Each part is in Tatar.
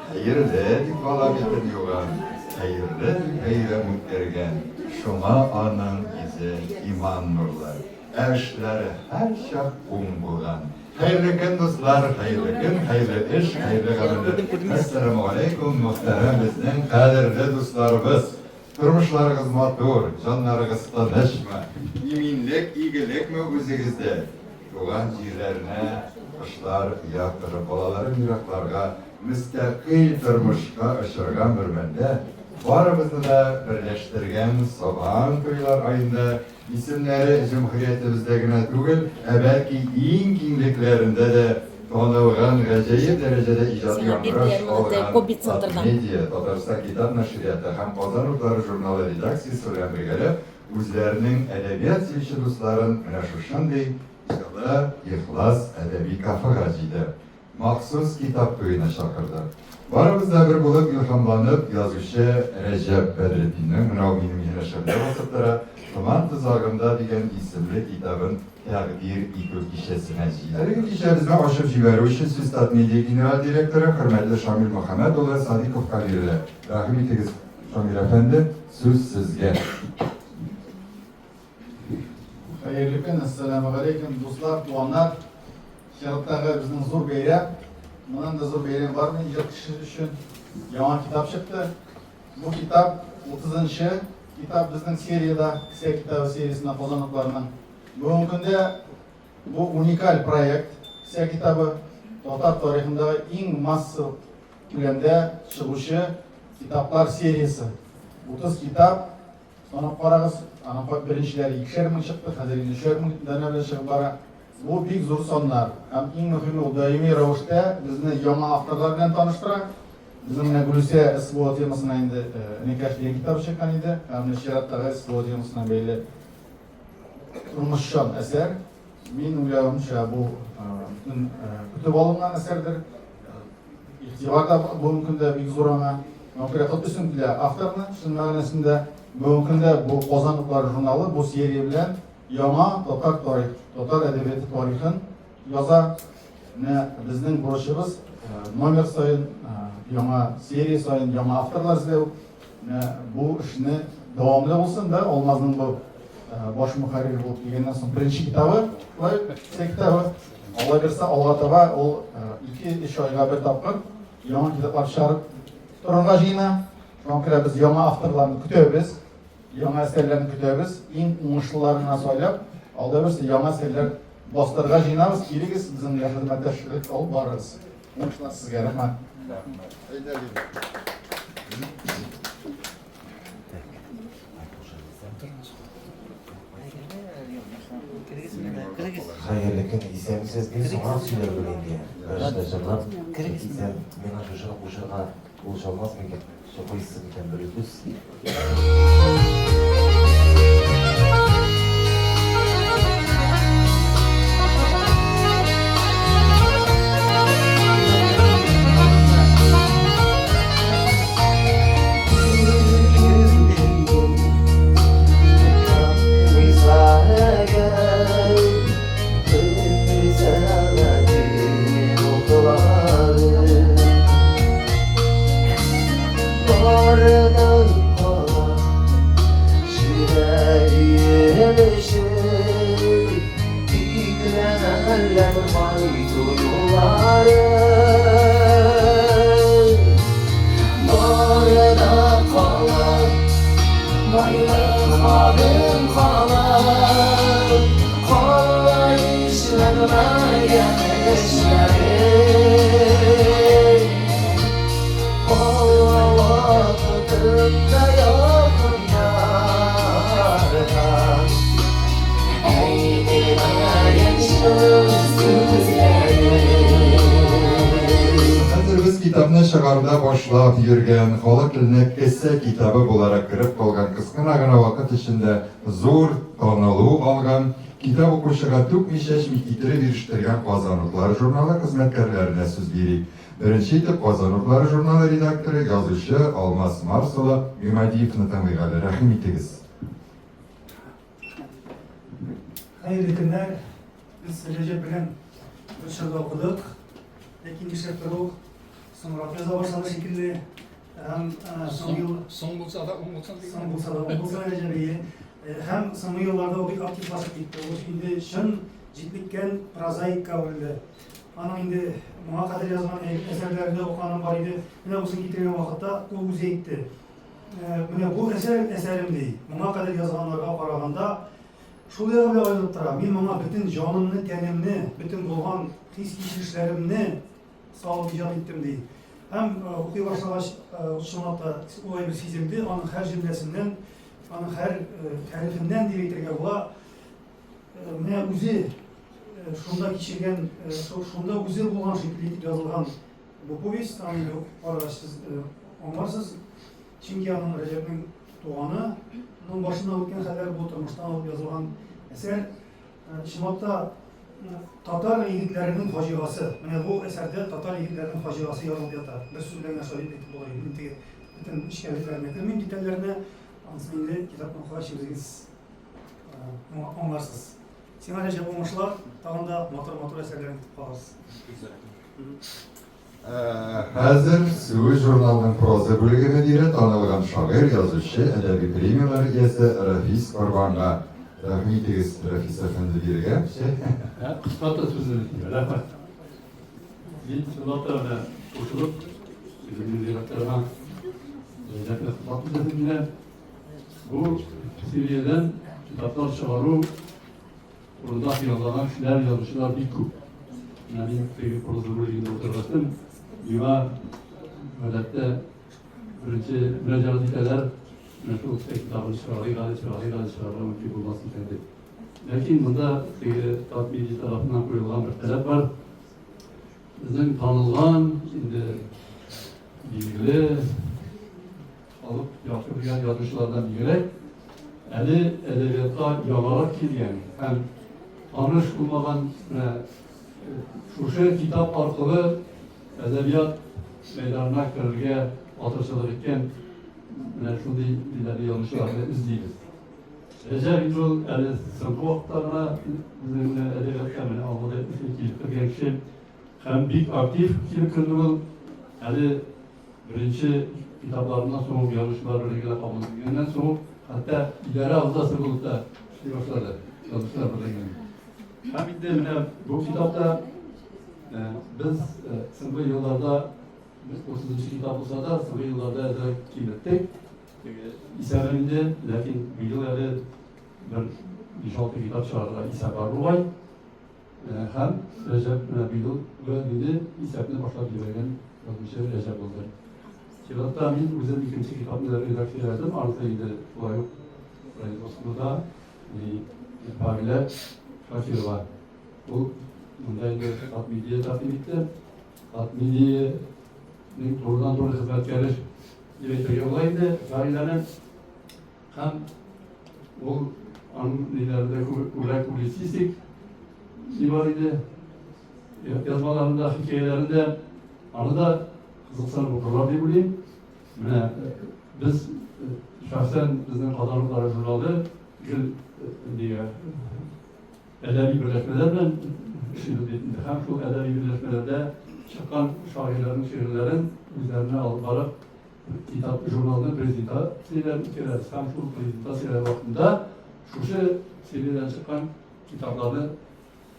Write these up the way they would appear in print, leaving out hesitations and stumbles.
hayırlı dip alametin yoğan, hayırlı bayram ötkergen, şuna anın izi iman nurlar, eşleri her şak bulgan. Hayırlı gün dostlar, hayırlı gün, hayırlı iş, hayırlı gamını. Esselamu aleyküm muhterem bizden kaderli dostlarımız. Durmuşlarınız matur, canlarınız tanışma. İminlik, iyilik mi üzerinizde? Doğan yerlerine kuşlar yaktırıp balaların yüreklerine müstakil durmuşka ışırgan bir bende. Varımızı da birleştirgen sabahın köyler ayında isimleri Cumhuriyetimizde tugul, belki en kimliklerinde de tanınan gacayip derecede icad yandıraş olan medya, Tatarstan Kitap Neşriyatı hem Kazan Urtları Jurnalı redaksiyası ile birlikte özlerinin edebiyat sevişi dostların meşhurşandı, inşallah ihlas edebi kafa gacıydı. Maksus kitap köyüne şakırdı. Varımızda bir bulup ilhamlanıp yazışı Recep Bedrettin'in Münavmi'nin yine vasıflara Tuman Tuzağında degan isimli kitabın takdir etib kişisine jiydi. Kişimizde aşıp jiberuşi Süstat Media General Direktörü hürmetli Şamil Muhammedoğlu Sadikov Kalirli. Rahim etiniz Şamil Efendi, söz sizge. Hayırlı gün, esselamu aleyküm dostlar, doğanlar. Şarıttağı bizden zor bayram. Bundan da zor bayram var mı? Yılkışı düşün. Yaman kitap çıktı. Bu kitap 30. kitap bizden seriyada, kısa kitabı serisinde kazanıklarından. Bugün de bu unikal proyekt, kısa kitabı Tatar tarihinde en massı külemde çıkışı kitaplar serisi. 30 kitap, sonra qarağız, birinchileri 2'şer ming chiqdi, hozir 3'şer ming dana chiqib bora. Bu büyük zor sonlar. Hem en mühimi o doimiy ravishda bizni yangi avtorlar bilan tanishtiradi. Bizimle Gülse Esbo temasına indi Nekash degan kitap chiqqan edi. Ham Shiratdagi Esbo temasına belli turmushshon eser. Men o'ylaymancha bu butun kutib olingan eserdir. İhtiyorda bugungi kunda büyük zo'r ama xuddi shunday avtorni shu ma'nosida bugungi kunda bu Qozonliklar jurnali bu seriya bilan yangi Tatar tarix, Tatar edebiyoti tarixin yoza bizning burishimiz nomer sayın yangi seriya sayın yangi avtorlar izlab bu ishni davomli bo'lsin da Olmazning bu bosh muharrir bo'lib kelgandan so'ng birinchi kitobi va kitobi Alloh bersa Alg'atova u 2-3 oyga bir topqir yangi kitoblar chiqarib turg'ajina. Shunga biz yangi avtorlarni kutamiz. Yangi eserlarni kutamiz. Eng o'ng'ishlarini so'ylab, Alloh bersa yangi eserlar bostirga jinamiz. Keligiz bizning xizmatdashlik olib boramiz. O'ng'ishlar sizga rahmat. Hayırlı gün, istemsiz bir sonra söyleyebileyim diye. Arkadaşlarım, istem, bana şuşuna kuşuna buluşamaz mı ki? Şoku istedim böyle düz. Kitapni shigarda boshlab yurgan xalq tilini kessa kitobi bo'larak kirib qolgan qisqagina vaqt ichida zo'r tanilov olgan kitob o'qishiga to'kmishash mikitiri berishtirgan Qozonliklar jurnali xizmatkorlariga so'z berdik. Birinchi etib Qozonliklar jurnali redaktori yozuvchi Olmaz Marsula Jumadiyevni tanlaydi. Rahim etiniz. Hayırlı günler. Biz Recep bilen bir şarkı okuduk. İkinci şarkı Соңырақ жаза башлады шикелле. Һәм соңгы ел Соң булса да, оң булса да. соң булса да, ул булса да җәбие. Һәм соңгы елларда ул бик активлашып китте. Ул инде шын җитлеккән прозаик кавылды. Аның инде моңа кадәр язган әсәрләрендә укыганым бар иде. Менә бусын китергән вакытта ул үзе әйтте. Менә бу әсәрем ди. Моңа кадәр язганларга караганда шул ягы белән аерылып тора. Мин моңа бөтен җанымны, тәнемне, бөтен булган хис-кичерешләремне салып иҗат иттем ди. Һәм укый башлагач шунлата улай бер сиземде, аның һәр җөмләсеннән, аның һәр хәрефеннән дип әйтергә була. Менә үзе шунда кичергән, шунда үзе булган шикелле итеп язылган бу повесть, аны карагач сез аңларсыз. Чөнки аның Рәҗәпнең туганы, аның башына үткән хәлләр бу тормыштан алып язылган әсәр. Чынлапта татар егетләренең фаҗигасы. Менә бу әсәрдә татар егетләренең фаҗигасы язылып ята. Бер сүз белән шаһит итеп була инде. Бөтен эшкәрлекләрне кермим детальләрне. Ансын инде китапны укыгач үзегез аңларсыз. Сиңа Рәҗәп уңышлар, тагын да матур әсәрләрне китеп каласыз. Хәзер Сүз журналының проза бүлеге мөдире, танылган шагыйрь, язучы, әдәби премиялар иясе Рафис Корбанга. Рәхмәт итегез, Рафис әфәнде биргә. Кыскарта сүзләрне рәхмәт. Мин шунда да ушылып, үземнең директорга Рәҗәпне хатны язып, бу сериядән китаплар чыгару урында язылган кешеләр, язучылар бик күп. Мин теге проза бүлегендә утырган, миңа гадәттә беренче мөрәҗәгать итәләр. Шул китапны чыгарырга мөмкин булмас икән. Ләкин монда теге Татмиди тарафыннан куелган бер таләп бар. Безнең танылган, инде билгеле, халык яхшы белгән язучылардан бигрәк, әле әдәбиятка яңарак килгән һәм таныш булмаган шушы китап аркылы әдәбият мәйданына керергә атышчылык иткән шундый диләрне язучыларны эзлибез. Рәҗәп инде ул әле соңгы вакыттарда безнең әдәбиятка менә алгы килеп кергән кеше һәм бик актив килеп керде ул. Әле беренче китапларыннан соң язучылар берлегенә кабул ителгәннән соң хәтта идарә a'засы булып та эшли башлады язучылар берлегенә. Һәм инде менә бу китапта biz соңгы елларда 30-нчы китап булса да, соңгы елларда да килеттек. Исәбем инде, ләкин бу ел әле бер 5-6 китап чыгарырга исәп бар булган. Һәм Рәҗәп бу ел инде исәпне башлап җибәргән язучы Рәҗәп булды. Чиратта мин үзем икенче китапны редакцияләдем, арты инде шулай ук производствода Павел Шакирова. Ул монда инде Татмидия тәкъдим итте. Татмидиянең турыдан-туры хезмәткәре дип әйтергә була инде гаиләне. Һәм ул аның ниләрдә күбрәк публицистик бар иде. Язмаларында, хикәяләрендә аны да кызыксынып укырлар дип уйлыйм. Менә без шәхсән безнең Казан журналы әдәби берләшмәләр белән һәм шул әдәби берләшмәләрдә чыккан шагыйрьләрнең шигырьләрен үзләренә алып барып китап журналны презентацияләр үткәрәбез. Һәм шул презентацияләр вакытында шушы сериядән чыккан китапларны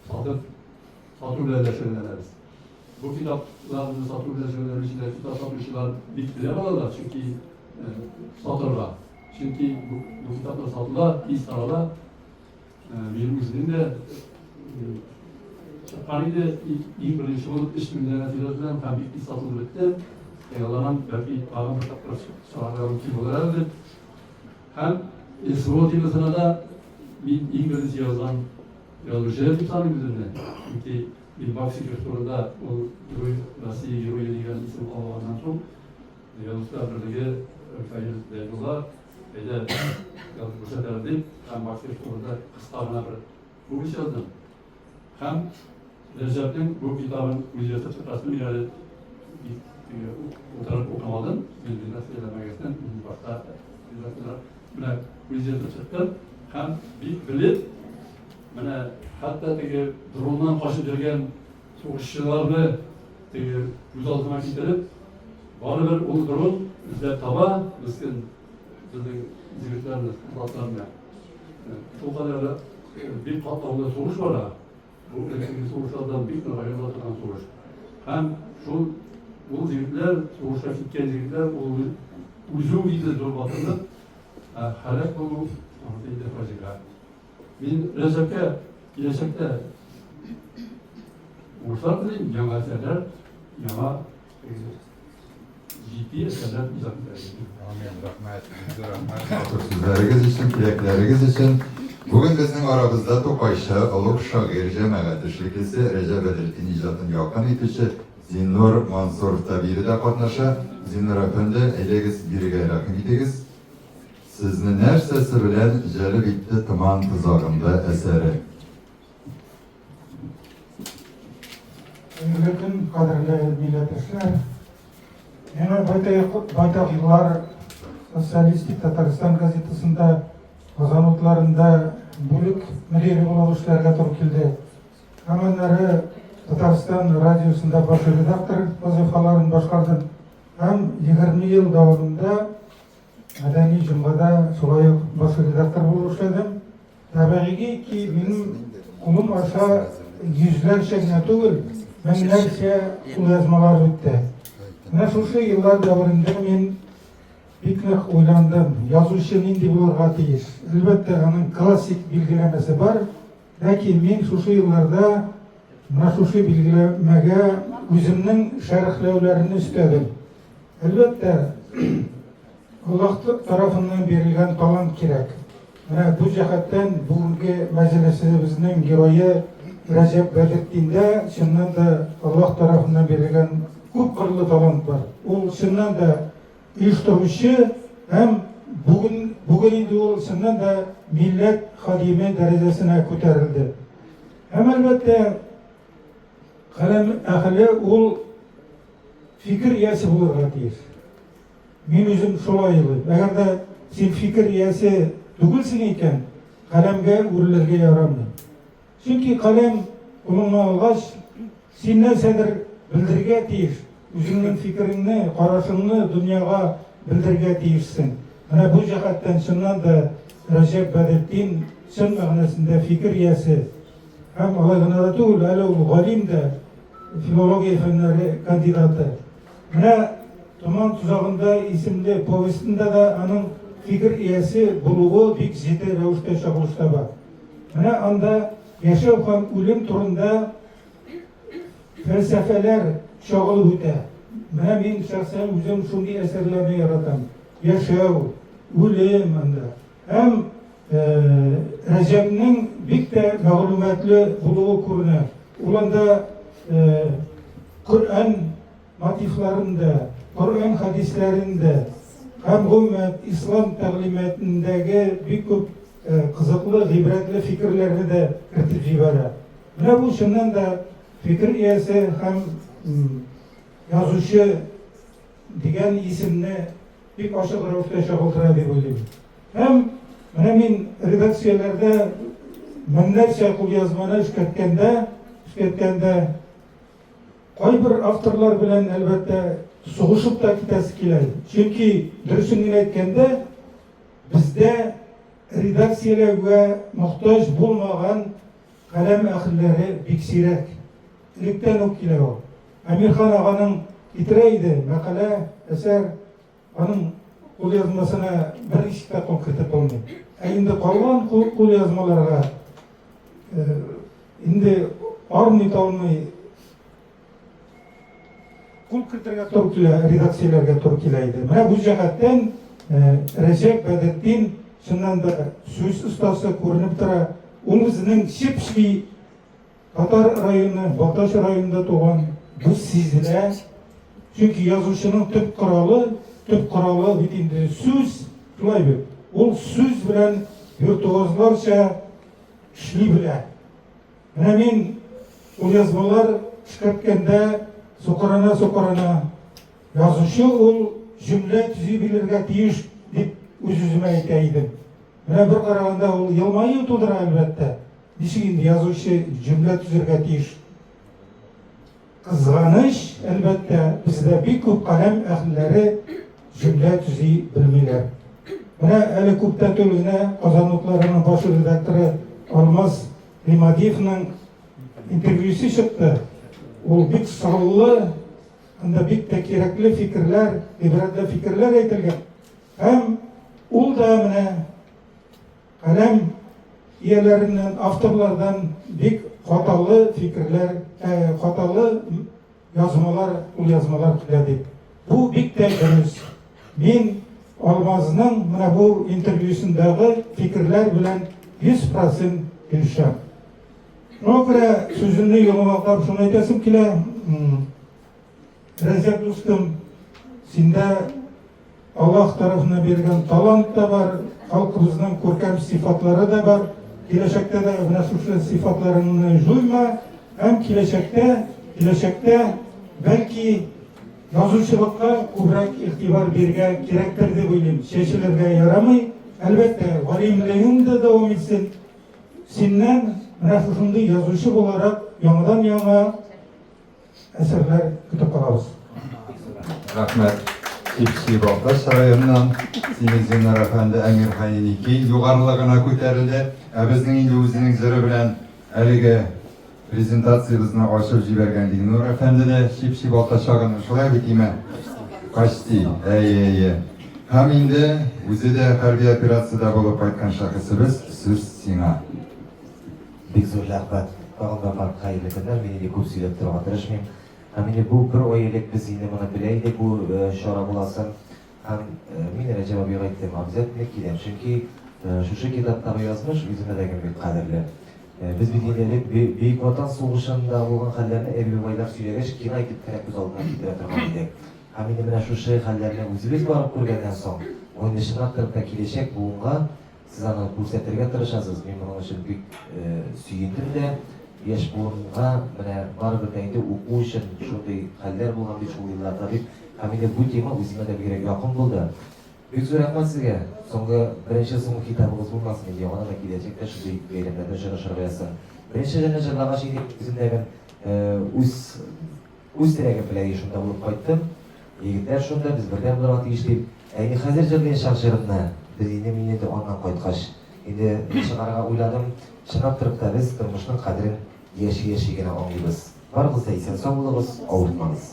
сату белән шөгыльләнәбез. Бу китапларны сату белән шөгыльләнүчеләр, китап сатучылар бик теләп алалар, чөнки сатырга. Чөнки бу китаплар сатыла, тиз тарала. Benim üzerinde çaparıydı ilk birinci olup 3 milyona tirajdan tabii ki satıldı bitti. Yalan belki ağam kitaplar çağıralım ki olarak hem İsvo dilisine de bir İngilizce yazan yazıcı bir tane üzerinde. Çünkü bir baksi kültüründe o Rusya Euro yediğin isim alanından çok yazıcılar birliği faydalı değerler. Ve de yazıcı derdi hem baksi kültüründe kıstarına bir bu iş yazdım. Hem Recep'in bu kitabın ücreti çıkmasını bir yere oturup okumadım. Bildiğine söylemekten başta buna ücreti çıktı. Hem bir bilip hatta drone'dan kaçıp gelgen soğuşçularını Göz altıma getirip baribir ol durum izlep taba bizning yigitlarimiz quvvatlanma. Şu kadar bir patlamda soğuş var ha. Bu elektrik soğuşlardan bir tane ayrılatılan soğuş. Hem şu bu yigitler soğuşa gitken yigitler uzun vize zor batırdı. Halak bu anlatıydı fazla. Min Recep'e gelecekte Uluslar dilim yana eserler, yana ciddi eserler izah edildi. Amin. Rahmet. Sizleriniz için, dilekleriniz için bugün bizim aramızda Tokaş'a Uluk Şair Cemaat Işlikisi Recep Bedrettin icatın yakın itici Zinnur Mansur Tabiri de katnaşa. Zinnur Efendi elegiz birige yakın itigiz. Sizni nersesi bilen jelib itti tıman tuzağında eseri. Lekin qadrli milletdoshlar, yana baytaq yillar Sotsialistik Tatariston gazetasida qozonotlarida bo'lib mudiri bo'lib ishlarga to'g'ri keldi. Hammanlari Tatariston radiosida bosh redaktor vazifalarini boshqardim. Ham 20 yil davomida madaniy jumlada shulay bosh redaktor bo'lib ishladim. Tabiiyki mening qo'lim osha yüzlerce değil, binlerce yazmalar öttü. Mana şu yıllar davrında men bir oylandım. Yazışı nindi bulurga teyiş. Elbette onun klasik bilgilemesi var. Lakin men şu yıllarda mana şu bilgilemege özümün şerhlevlerini istedim. Elbette Allah tarafından verilgen talant gerek. Mana bu cihetten bugünkü meselesinin geroyu Recep Bedrettin'de şundan da Allah tarafından verilgen çok kırlı talant var. O şundan da uyuşturucu hem bugün indi o şundan da millet hadime derecesine ko'tarildi. Hem elbette kalem ahli o fikir iyasi bulurga teyiş. Men özüm şolaylı. Eğer de sen fikir iyasi tugulsun eken kalemge urilirge yaramıyor. Çünkü kalem olunma algaç sen nersedir bildirge teyiş. Özünün fikrini, kararışını dünyaya bildirge teyişsin. Mana bu cihetten şundan da Recep Bedrettin şun mağnasında fikir iyasi. Hem alayına değil, hele o galim de filologiya fenleri kandidatı. Mana Tuman Tuzağında isimli povestinde de onun fikir iyasi buluğu bir zeti revuşta şahılışta var. Mana anda yaşayıpan ölüm turunda felsefeler şağılı öte. Mana men şahsen özüm şunday eserlerini yaratam. Yaşav, ölüm anda. Hem Recep'nin bir de mağlumatlı buluğu kuruna. Ulanda Kur'an motiflarında, Kur'an hadislerinde, hem İslam təlimatındagi bir ko'p qiziqli, ibretli fikirlerini de kiritib jibara. Mana bu shundan da fikir iyasi ham yozuvchi degan isimni bir ochiq ravishda shog'iltiradi deb o'ylayman. Ham mana men redaksiyalarda minglarcha qo'lyozmani ishlatganda qay bir avtorlar bilan albatta so'g'ishib da ketasi keladi. Chunki durustini aytganda bizda redaksiyalarga muhtoj bo'lmagan qalam ahllari beksirak. İlkten o keladi. Amirxon og'aning itiraydi maqala asar onun qo'lyozmasini bir ishda kiritib olmaydi. Endi qolgan qo'lyozmalarga endi orni tolmay kul kiritirga to'g'ri keladi, redaksiyalarga to'g'ri keladi. Mana bu jihatdan Recep Bedrettin shundan da so'z ustasi ko'rinib turadi. U bizning Shipshli Tatar rayoni, Baltash rayonida tug'ilgan bu sizlar. Chunki yozuvchining tub quroli bitindi so'z shulay. U so'z bilan virtuozlarcha ishli biladi. Mana men qo'lyozmalar chiqarganda so'qirana yozuvchi u jumla tuzib bilirga teyish deb o'z-o'zimga aytaydim. Mana bir qaraganda u yilmayib to'ldiradi albatta. Nechun yozuvchi jumla tuzirga teyish. kızganış elbette bizde bir küp kalem ehlileri cümle tüzi bilmiler. Buna eli küpte tölüne kazanlıklarının başı redaktörü Almaz Limadiyev'nin intervüsü çıktı. O bir sağlı, anda bir de gerekli fikirler, ibretli fikirler etilgen. Hem ul da mine kalem üyelerinden, avtorlardan bir hatalı fikirler, hatalı yazmalar, ul yazmalar kiledi. Bu bir de dönüş. Ben Almaz'ın bu intervüsündeki fikirler bilen 100% görüşem. Ona göre sözünü yoluna bakıp şunu aytasım ki Recep dostum, sende Allah tarafına bergen talant da var, halkımızdan korkan sıfatları da var. Gelecekte de şu sıfatlarını juyma, hem gelecekte belki yazıcılıkka kubrak ihtibar berge gerektir de böyleyim. Şeşilerge yaramay, elbette valimliğin de devam etsin. Senden şunday yazıcı olarak yanıdan yana eserler kütüp kalabız. Rahmet. Çiftçi Baltaş Sarayı'ndan Sinizimler Efendi Emir Hayiniki yukarılığına köterildi. Bizden indi özünün zırı bilen Elige prezentasyamızını açıp jibergenliği Nur Efendi de Çiftçi Baltaş Ağa'nın şuraya bitime kaçtı. Hem indi özü de harbiy operasyada bulup aytkan şahısımız söz sina. Bek zo'r rahmat. Payg'ambar xayrli kunlar, meni ko'p siylab turgan tirishmayman. Meni bu bir oylik biz endi mana bilaylik bu shora bo'lasin. Ham meni Rajab abi aytdim, обязательно keldim. Chunki shu kitobda yozmish o'zimdagi bir qadrli. Biz bilganlik Buyuk Vatan so'g'ishida bo'lgan hollarni Erbiboylar suylagach, kino aytib qarab ko'z oldiga keltirib turgan edik. Ham endi mana shu hollarni o'zingiz borib ko'rgandan so'ng, o'yinni shinaq qilib kelishak bunga siz ana ko'rsatirga tirishasiz. Men buni uchun bek suyundim de yaş buğunğa baribir endi o'quv uchun shunday hollar bo'lgan shu yillarda deb hamida bu tema o'zimga da kerak yoqim bo'ldi. Bek zo'r rahmat sizga. So'nggi so'nggi kitobingiz bo'lmasin endi yana kelajakda shunday bayramlarda shirayotsin. Birinchi janjalag'ash edi o'zimdagi o'z tilagim bilan shunda bo'lib qaytdim. Yigitlar shunda biz birdan bilan tegishib, ayni hozir jilgan shaxshirimni biz endi meni de ondan qaytqash. Endi chiqarga o'yladim, shinab turibdi biz turmushning qadrin yashagina ongimiz. Barimiz esa sog' bo'lamiz, og'ritmamiz.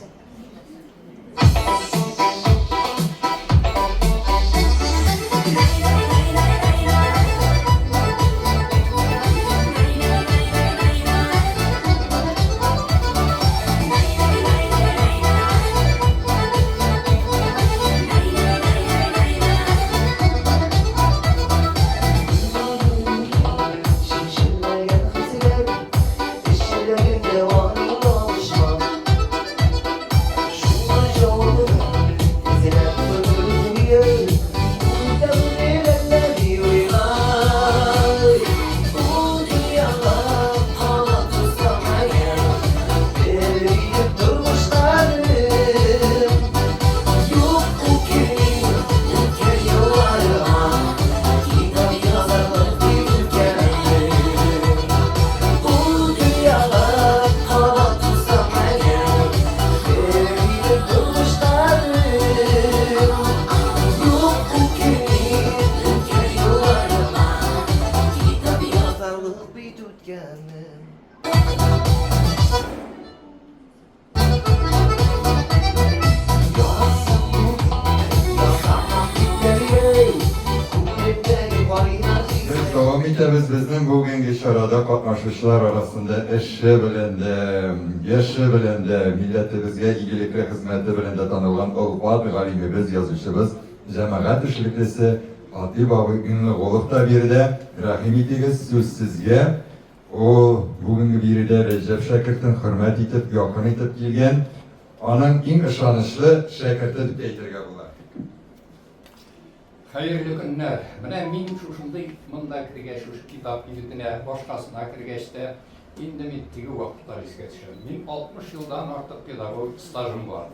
Biz bizning bugungi şarada qatnaşışlar arasında yaşı bilen de milletimizga iyilikli hizmeti bilen de tanılan Ulfat G'alimimiz yazıcımız, cemaat işliklisi Hatip abi Ünlüqulov da biride rahim etiniz söz sizge. O bugungi biride Recep Şakirt'in hürmet etip, yakın etip kelgen, onun en ışanışlı şakirti deb aytırga bo'lar. Hayırlı günler. Mene men şuşunday mında kirgeç, şu kitap yigitine başkasına kirgeçte indi mittigi vaqtlar esga tushadi. Men 60 yıldan artıq pedagog stajım var.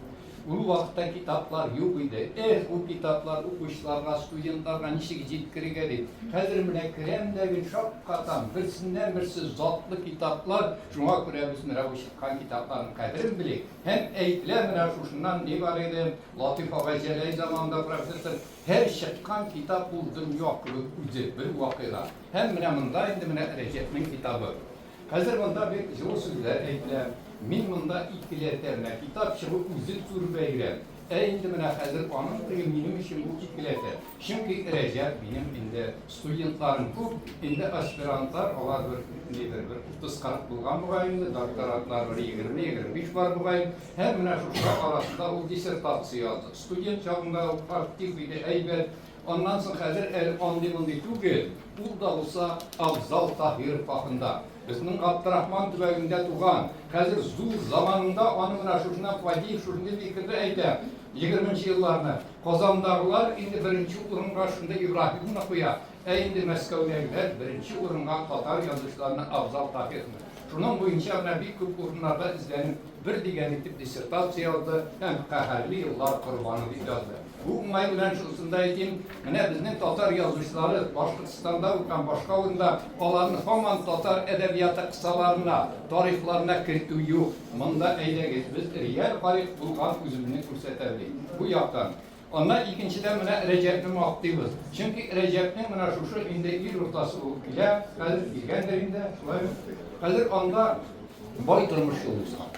Ул вакытта китаплар юк иде. У китаплар укучыларга, студентларга ничек җиткерергә дип. Хәзер менә керәмдәге шаккатан берсеннән-берсе затлы китаплар, шуңа күрә без менә бу чыккан китапларның кадерен белик. Һәм әйтләр менә шушыннан ни бар иде? Латиф агай Җәләй заманында профессор һәр чыккан китап ул дөнья кебек үзе бер вакыйга. Һәм менә монда инде менә Рәҗәпнең китабы. Хәзер монда бик җылы сүзләр әйтелә. Мин монда икеләтәрмә китап чыгып үзе түр бәйрәм. Инде менә хәзер аның минем өчен бу икеләтә. Чөнки Рәҗәп минем инде студентларым күп, инде аспирантлар алар бер 30-40 булган бугай инде, докторатлар 20-25 бар бугай. Һәм менә шушы арасында ул диссертация язды. Студент чагында ул актив иде, әйбәт. Ondan sonra хәзер андый-мондый түгел. Ул да булса Абзал Таһиров хакында. Безнең Абдрахман төбәгендә туган. Хәзер зур заманында аны менә шушына Фадиев шундый фикердә әйтә. 20нчы елларны Казандагылар инде беренче урынга шунда Ибраһимовны куя. Инде Мәскәүдәгеләр беренче урынга татар язучыларны Абзал Таһировны. Шуның буенча менә бик күп урыннарда эзләнеп бер дигән итеп диссертация язды. Һәм каһәрле еллар корбаны дип язды. Bu уңай белән шусында әйтим, менә безнең татар язучылары Башкортстанда укыган башка урында аларны һаман татар әдәбияты кысаларына, тарихларына кертү юк. Монда әйдәгез, без реаль тарих булган үзебезне күрсәтәбез. Бу яктан. Аннан икенчедән менә Рәҗәпне мактыйбыз. Чөнки Рәҗәпнең менә шушы инде ил уртасы булып килә, хәзер килгәндер инде, шулай. Хәзер анда бай тормыш узган.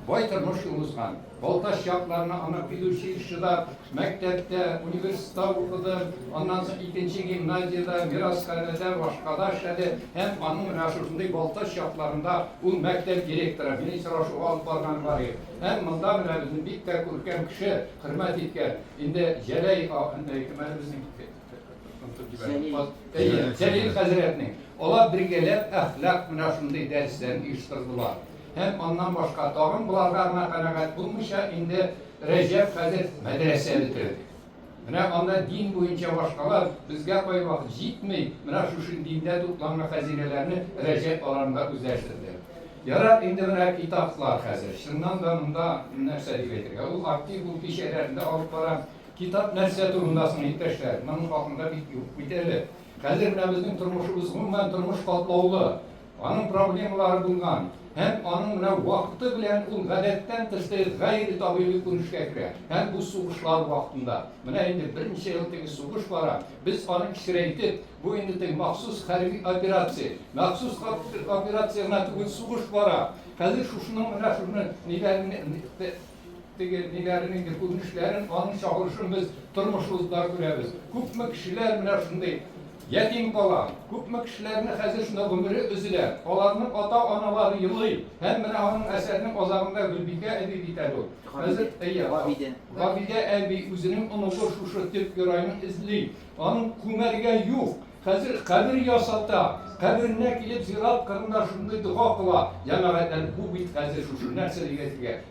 Бай тормыш узган. Балташ якларына аны педучилищеда, мәктәптә, университетта укыды. Аннан соң икенче гимназиядә, Мирасханәдә, башкада эшләде. Һәм аның менә шушындый Балташ якларында ул мәктәп директоры, мине сорашуга алып барган бар иде. Һәм монда менә безнең бик тә күркәм кеше, хөрмәт иткән. Инде Җәләй Җәлил хәзрәтнең. Алар бергәләп әхлак менә шундый дәресләрне оештырдылар. Һәм аннан башка тагын буларга канәгать булмыйча инде Рәҗәп хәзер мәдрәсә бетерде. Менә анда дин буенча башкалар безгә кай вакыт җитмәй, менә шушы диндә тупланган хәзинәләрне Рәҗәп аларында үзләштерде. Ярар инде менә китаплар хәзер. Шуннан да монда нәрсә дип әйтергә? Ул актив бул кичәләрендә алып бара. Китап нәрсә турында соң иптәшләр? Моның хакында бик юк бит әле. Хәзер менә безнең тормышыбыз гомумән тормыш катлаулы. Аның проблемалары булган. Һәм аның менә вакыты белән ул гадәттән тышта гайри табигый күренешкә керә. Һәм бу сугышлар вакытында. Менә инде беренче ел теге сугыш бара. Без аны кичерәйтеп, бу инде теге махсус хәрби операция. Махсус операция гына түгел сугыш бара. Хәзер шушының менә шуны ниләрнең күренешләрен, аның чагылышын без тормышыбызда күрәбез. Күпме кешеләр менә шундый Ятим калган. Күпме кешеләрне хәзер шунда гомере өзелә. Аларның ата-аналары елый. Һәм менә аның әсәренең азагында Гөлбикә әби битәр ул. Хәзер Габидә әби үзенең онугы шушы төп героyны эзли. Аның күмәргә юк. Хәзер кабер ясата. Каберенә килеп зират кырында шундый дуга кыла. Җәмәгатьләр бу бит хәзер шушы нәрсә дигәнгә.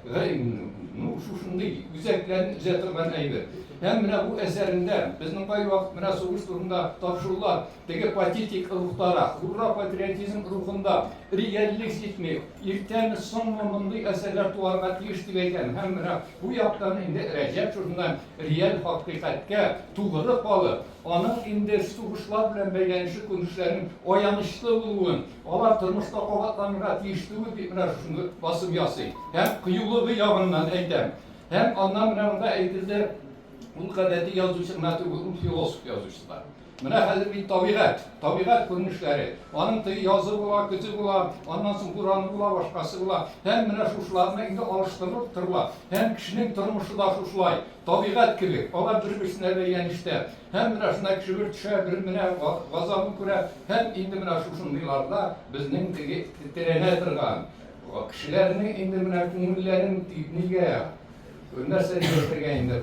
Шушындый үзәкләрне үзәтергән әйбер. Һәм менә бу әсәрендә безнең кай вакыт менә сугыш турында тапшырулар, теге патетик рухтара, хура патриотизм рухында реальлек җитмәй, иртән соң мондый әсәрләр туарга тиеш дип әйткән. Һәм менә бу яктан инде Рәҗәп шуннан реаль хакыйкатькә тугры калып, аның инде сугышлар белән бәйләнешле күренешләрнең аянычлы булуын, алар тормышта кабатланырга тиешлеге дип менә шуны басып ясый. Һәм кыюлыгы ягыннан әйтәм. Һәм аннан менә монда әйтелде, ул гадәти язучы гына түгел, ул философ язучылар. Менә хәзер бит табигать күренешләре. Аның теге язы була, көтү була, аннан соң Кураны була, башкасы була. Һәм менә шушыларны инде алыштырып торыла. Һәм кешенең тормышы да шушылай. Табигать кебек. Алар бер-берсенә бәйләнештә. Һәм менә шундый кеше бер төшә, бер менә газабын күрә. Һәм инде менә шушындыйларда безнең теге терәнә торган кешеләрнең инде менә күңелләрен нигә нәрсә дигән инде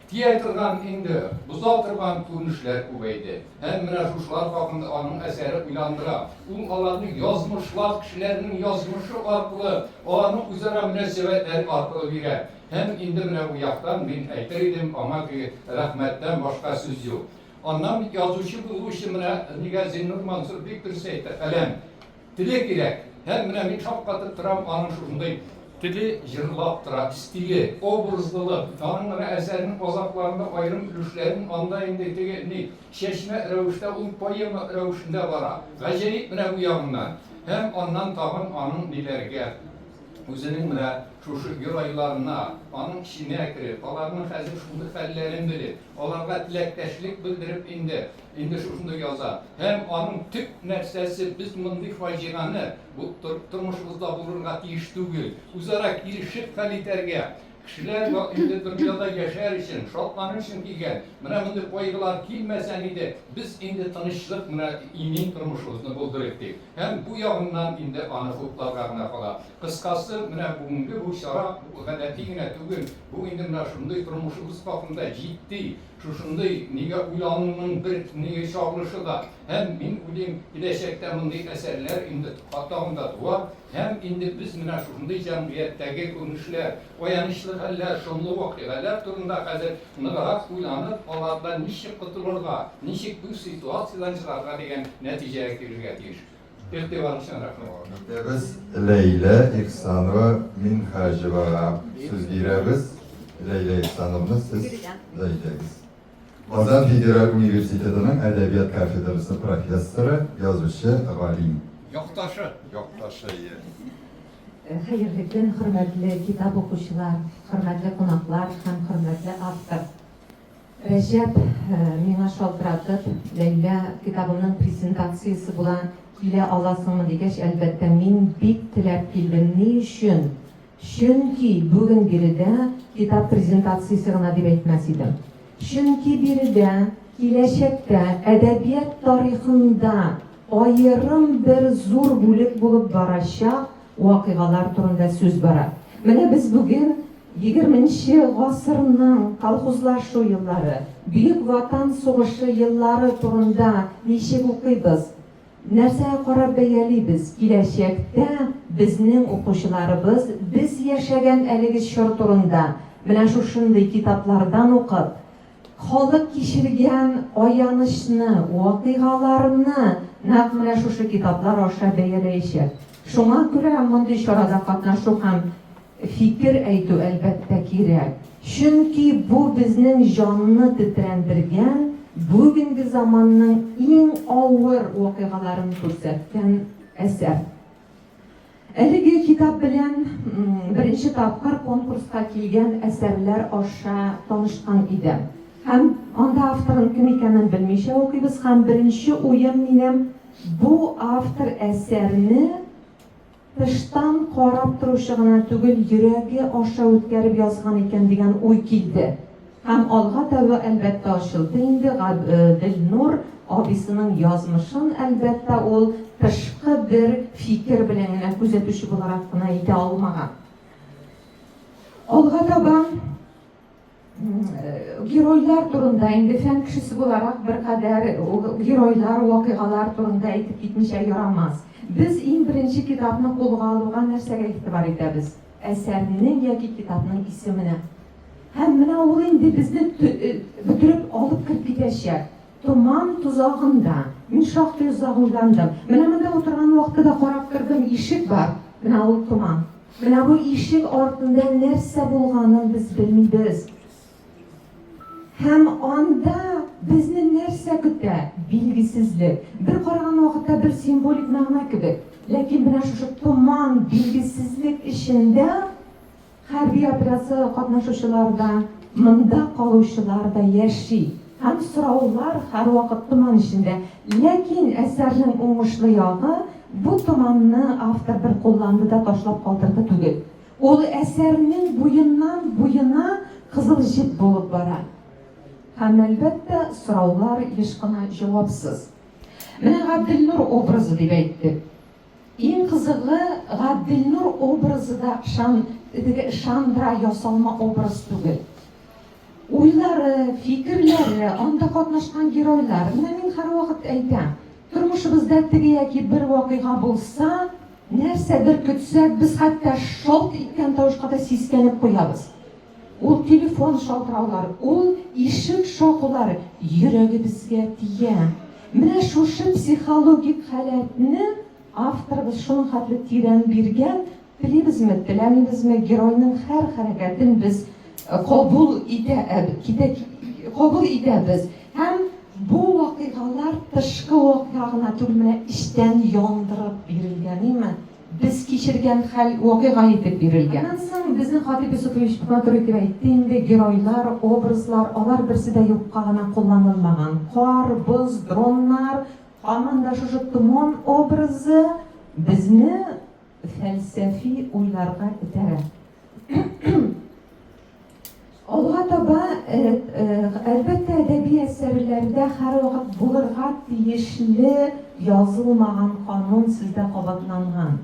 тия торган инде буза торган күренешләр күбәйде. Һәм менә шушылар хакында аның әсәре уйландыра. Ул аларны язмышлар, кешеләрнең язмышы аркылы, аларның үзара мөнәсәбәтләре аркылы бирә. Һәм инде менә бу яктан мин әйтер идем, аңа рәхмәттән башка сүз юк. Аннан бит язучы булу өчен менә нигә Зиннур Мансур бик дөрес әйтә. Фәлән теле кирәк. Һәм менә мин шаккатып торам аның шушындый Dili jırlap tıra, stili, obrazlılık, onun eserinin ozaklarında ayrım ülüşlerin anda indettiğini şeşme rövüşte, poema rövüşünde var. Gacayip bu yanından. Hem ondan tağın onun dilerge, özünün şu yuraylarına, onun işine kirip, onların hazır şunlu fellerin bilip, onlarga dilekteşlik bildirip indi şunu yazar. Hem onun tüp nersesi biz mındık facianı bu turmuşumuzda bulurga tiyiş değil. Uzarak girişip kaliterge, kişiler indi dünyada yaşar için, şartların için kigen, mındık koygular kilmesen idi, biz indi tanıştık imin turmuşumuzni bulduruptik. Hem bu yağından indi anı hukuklarına falan. Kıskası bugünkü bu şarap, bu galetine tügün, bu indi şunday turmuşumuz bakımda ciddi, şunday niye uyanının bir niye çağrışı da hem min ulim gelecekte bunday eserler indi hatamda var hem indi biz şunday cemiyetteki konuşlar uyanışlı haller şunlu vakıyalar turunda hazır nırak uyanıp onlardan nişik kutulurga nişik bu situasyadan çıkarga degen neticeye kirgetmiş. İrtibarışın rahmet. Biz Leyla İhsanova Minhajiva'ya söz gireriz. Leyla İhsanov'na siz Leyla'yız. Kazan Federal Üniversitesi'nin Edebiyat Kafedrası profesörü, yazıcı, galim. Yoktaşı iyi. Hayırlı gün, hürmetli kitap okuşular, hürmetli konaklar, hem hürmetli avtor. Recep mena şaltıratıp, Leyla kitabının prezentasyası bulan ile alasımı degeç elbette min bik tilep kildim. Ne üçün? Çünkü bugün biride kitap prezentasyasına dip etmez idim. Çünkü biride gelecekte edebiyat tarihinde ayrım bir zor bölük bulup barışa vakıgalar turunda söz bara. Mene biz bugün 20. asırının kolxozlaşu yılları, Büyük Vatan Soğuşu yılları turunda neşik okuybiz. Nerseye qarab beyeliybiz. Gelecekte bizning o'quvchilarimiz biz yaşagan eligi shor turunda mana shu shunday kitaplardan o'qib, qolib kechirgan oyanishni, voqealarni naq mana shu kitaplar osha beyalayishib. Shunga ko'ra bunday chorada qatnashuv ham fikr aytuv albatta kerak. Chunki bu bizning jonni titrantirgan bugungi zamonning eng og'ir voqealarini ko'rsatgan eser. Haligi kitap bilan birinchi topqir konkursga kelgan eserlar osha tanishgan edim. Ham onda avtorning kim ekanini bilmaycha o'qiymiz, ham birinchi o'yim menim bu avtor eserni tishdan qarab turishigina tugul yuragi osha o'tkazib yozgan ekan degan o'y keldi. Ham olg'a tabi albatta ochildi. Endi Dilnur obisining yozmishin albatta ol tashqi bir fikr bilan kuzatuvchi bo'larak ayta olmagan. Olg'a tabi giroylar turunda endi fan kishisi bo'larak bir qadar giroylar, voqealar turunda aytib ketmishga yo'ramas. Biz eng birinchi kitobni qo'lga olgan narsaga e'tibor etamiz. Asarning yoki kitobning ismini. Hem mana ol endi bizni bitirib olib kirib ketishar. Tuman tuzog'inda, men shoxda uzog'landim. Mana bunda o'tirgan vaqtida qarab kirdim, eshik bor. Mana ol tuman. Mana bu eshik ortida narsa bo'lganini biz bilmaymiz. Hem onda bizni narsa kuta, belgisizlik. Bir qaragan vaqtda bir simbolik ma'no gibi. Lekin mana shu tuman belgisizlik ishida harbiy operatsiya qatnashuvchilardan, munda qoluvchilarda yashiy. Ham so'rovlar har vaqt tuman ishida. Lekin asarning o'ngishli yog'i bu tumanni avtor bir qo'llandida tashlab qoldirdi tugul. U asarning bo'yindan bo'yina qizil jip bo'lib boradi. Ham albatta so'rovlar hech qanday javobsiz. Mana Dilnur obrazi deb aytdik. Eng qizig'i Dilnur obrazida Shandra yosolma obraz tugul. O'ylari, fikrlari, onda qatnashgan giroylar. Men har vaqt aytam, turmushimizda yoki bir voqea bo'lsa, narsadir kutsak, biz hatto shok etgan tovushqada seskanib qo'yamiz. O telefon shaltirovlari, o eshik shoqlari yuragi bizga tigan. Mana shu psixologik holatni avtor biz shuni xatli teran bergan Bilibizmi, bilamizmi, геройның һәр хәрәкәтен biz qabul итәбез. Һәм bu вакыйгалар тышкы вакыйга гына түгел, менә эчтән яндырып бирелгән, biz кичергән хәл вакыйга итеп бирелгән. Аннан соң безнең Хатип Юсупович Батыр итеп әйтте, инде геройлар, образлар, алар берсе дә юкка гына кулланылмаган. Кар, боз, дроннар, һаман да шушы туман образы безне фәлсәфи уйларга итәрә. Алга таба әлбәттә әдәби әсәрләрдә һәрвакыт булырга тиешле язылмаган канун сездә кабатланган.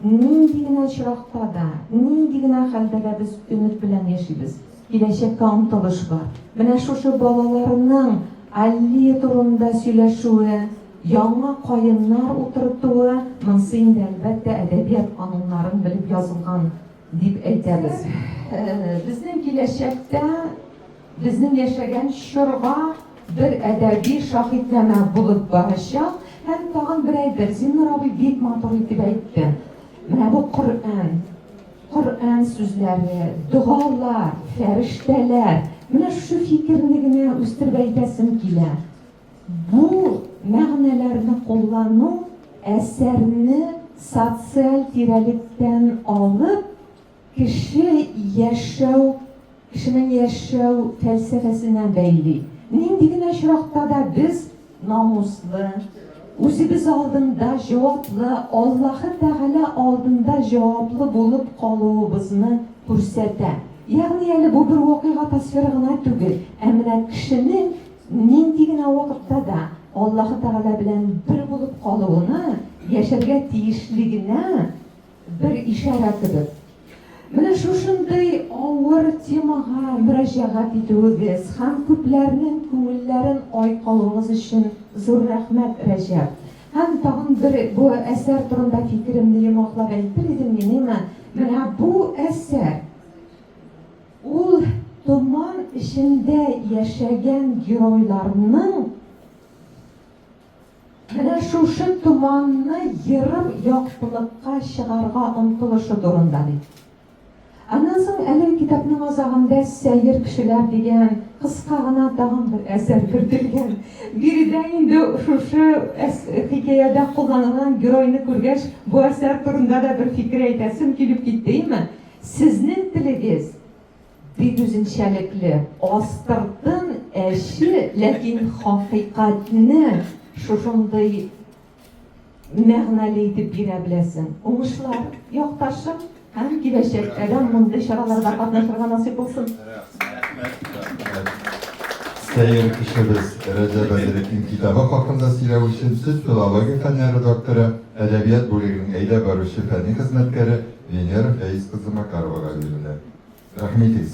Нинди генә очракта да, нинди генә хәлдә дә без өмет белән яшибез. Киләчәккә омтылыш бар. Менә шушы балаларның Али турында сөйләшүе, яңа каеннар утыртуы, монсы инде әлбәттә әдәбият кануннарын белеп язылган дип әйтәбез. Безнең киләчәктә безнең яшәгән чорга бер әдәби шаһитләмә булып барачак. Һәм тагын бер әйбер, Зиннур абый бик матур итеп әйтте. Менә бу Коръән сүзләре, дугалар, фәрештәләр, менә шушы фикерне генә үстереп әйтәсем килә. Бу мәгънәләрне куллану әсәрне социаль тирәлектән алып, кешенең яшәү фәлсәфәсенә бәйли. Нинди генә очракта да без намуслы, үзебез алдында җаваплы, Аллаһы Тәгалә алдында җаваплы булып калуыбызны күрсәтә. Ягъни әле бу бер вакыйга тасвиры гына түгел, менә кешенең нинди генә вакытта да Аллаһы Тәгалә белән бер булып калуына яшәргә тиешлегенә бер ишарә кебек. Менә шушындай авыр темага мөрәҗәгать итүегез һәм күпләрнең күңелләрен айкалуыгыз өчен зур рәхмәт, Рәҗәп. Һәм тагын бер бу әсәр турында фикеремне йомаклап әйтер идем мин, менә бу әсәр ул томан эчендә яшәгән геройларның менә шушы томанны ерып яктылыкка чыгарга омтылышы турында ди. Аннан соң әле китапның азагында сәйер кешеләр дигән кыска гына тагын бер әсәр кертелгән. Биредә инде шушы хикәядә кулланылган геройны күргәч, бу әсәр турында да бер фикер әйтәсем килеп китте. Сезнең телегез бик үзенчәлекле, астыртын әче, ләкин хакыйкатьне шушындай мәгънәле итеп бирә беләсең. Уңышлар, якташым. Һәм киләчәктә дә мондый чараларда катнашырга насыйп булсын. Сәйер кешебез Рәҗәп Әдиловның китабы хакында сөйләү өчен сүз филология фәннәре докторы, әдәбият бүлегенең әйдә баручы фәнни хезмәткәре Венера Фәиз кызы Макаровага бирелә. Рәхмәтегез.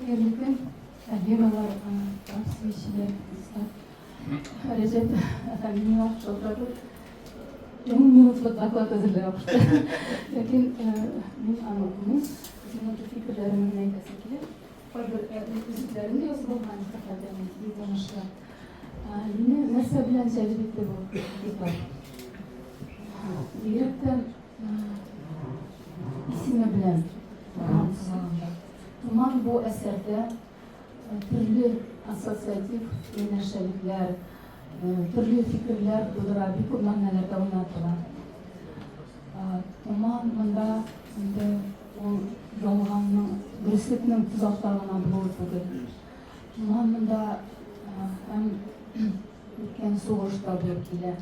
Хәерле әдибалар, тәмсилчеләр, Рәҗәп Әдиловның шулдары 10 минутлык доклад әзерләп алды. Ләкин мин аның сезнең фикерләреңне әйтәсем килә. Кайбер үзләрендә язылган хәлләрне дигәнчә. Мине нәрсә белән җәлеп итте бу китап? Бигрәктән исеме белән Туман бу әсәрдә төрле ассоциатив юнәшәлекләр, төрле фикерләр булдыра, бик күп мәгънәләрдә уйнатыла. Туман монда инде ул ялганның, дөреслекнең тозакта гына булуы түгел. Туман монда һәм үткән сугышта булып килә.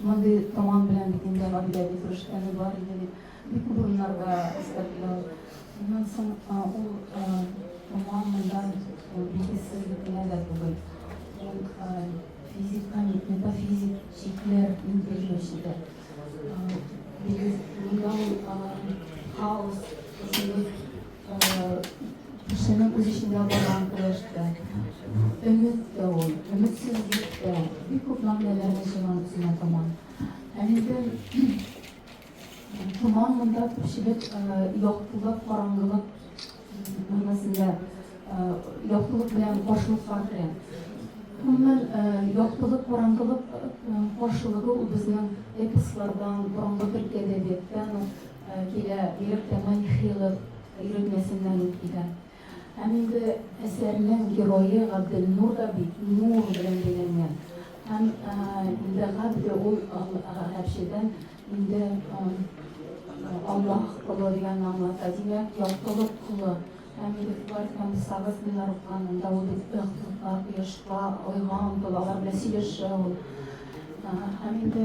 Мондый туман белән бит инде әдәби фәрештәне бар иде. Бик күп урыннарда искәртелә. Моннан соң ул туман монда билгесез генә түгел. Физик, метафизик шиклер интеллектуалистер. Хаос, кешенең үз эчендә барган көрәштә, өмет тә ул, өметсезлек тә, бик күп мәгънәләрне җыйган үзенә томан. Инде томан монда күпчелек яктылык, караңгылык мәгънәсендә яктылык белән каршылыкка керә. Umuman yoqtılık, qorong'ilik qarshiligi u bizning eposlardan, burungi turk adabiyotdan kela, ertaman xiylat yurtmasidan kela. Ham endi asarning giroyi Abdulnur da nur bilan belangan. Ham endi g'abda u habshidan endi Allah qiladigan anlatadiga yoqtılık qili. Amerikalılar hem savaş günler kanında o da ıhtıklar, yaşlar, oygan, dolar meseleşi ol. Hem de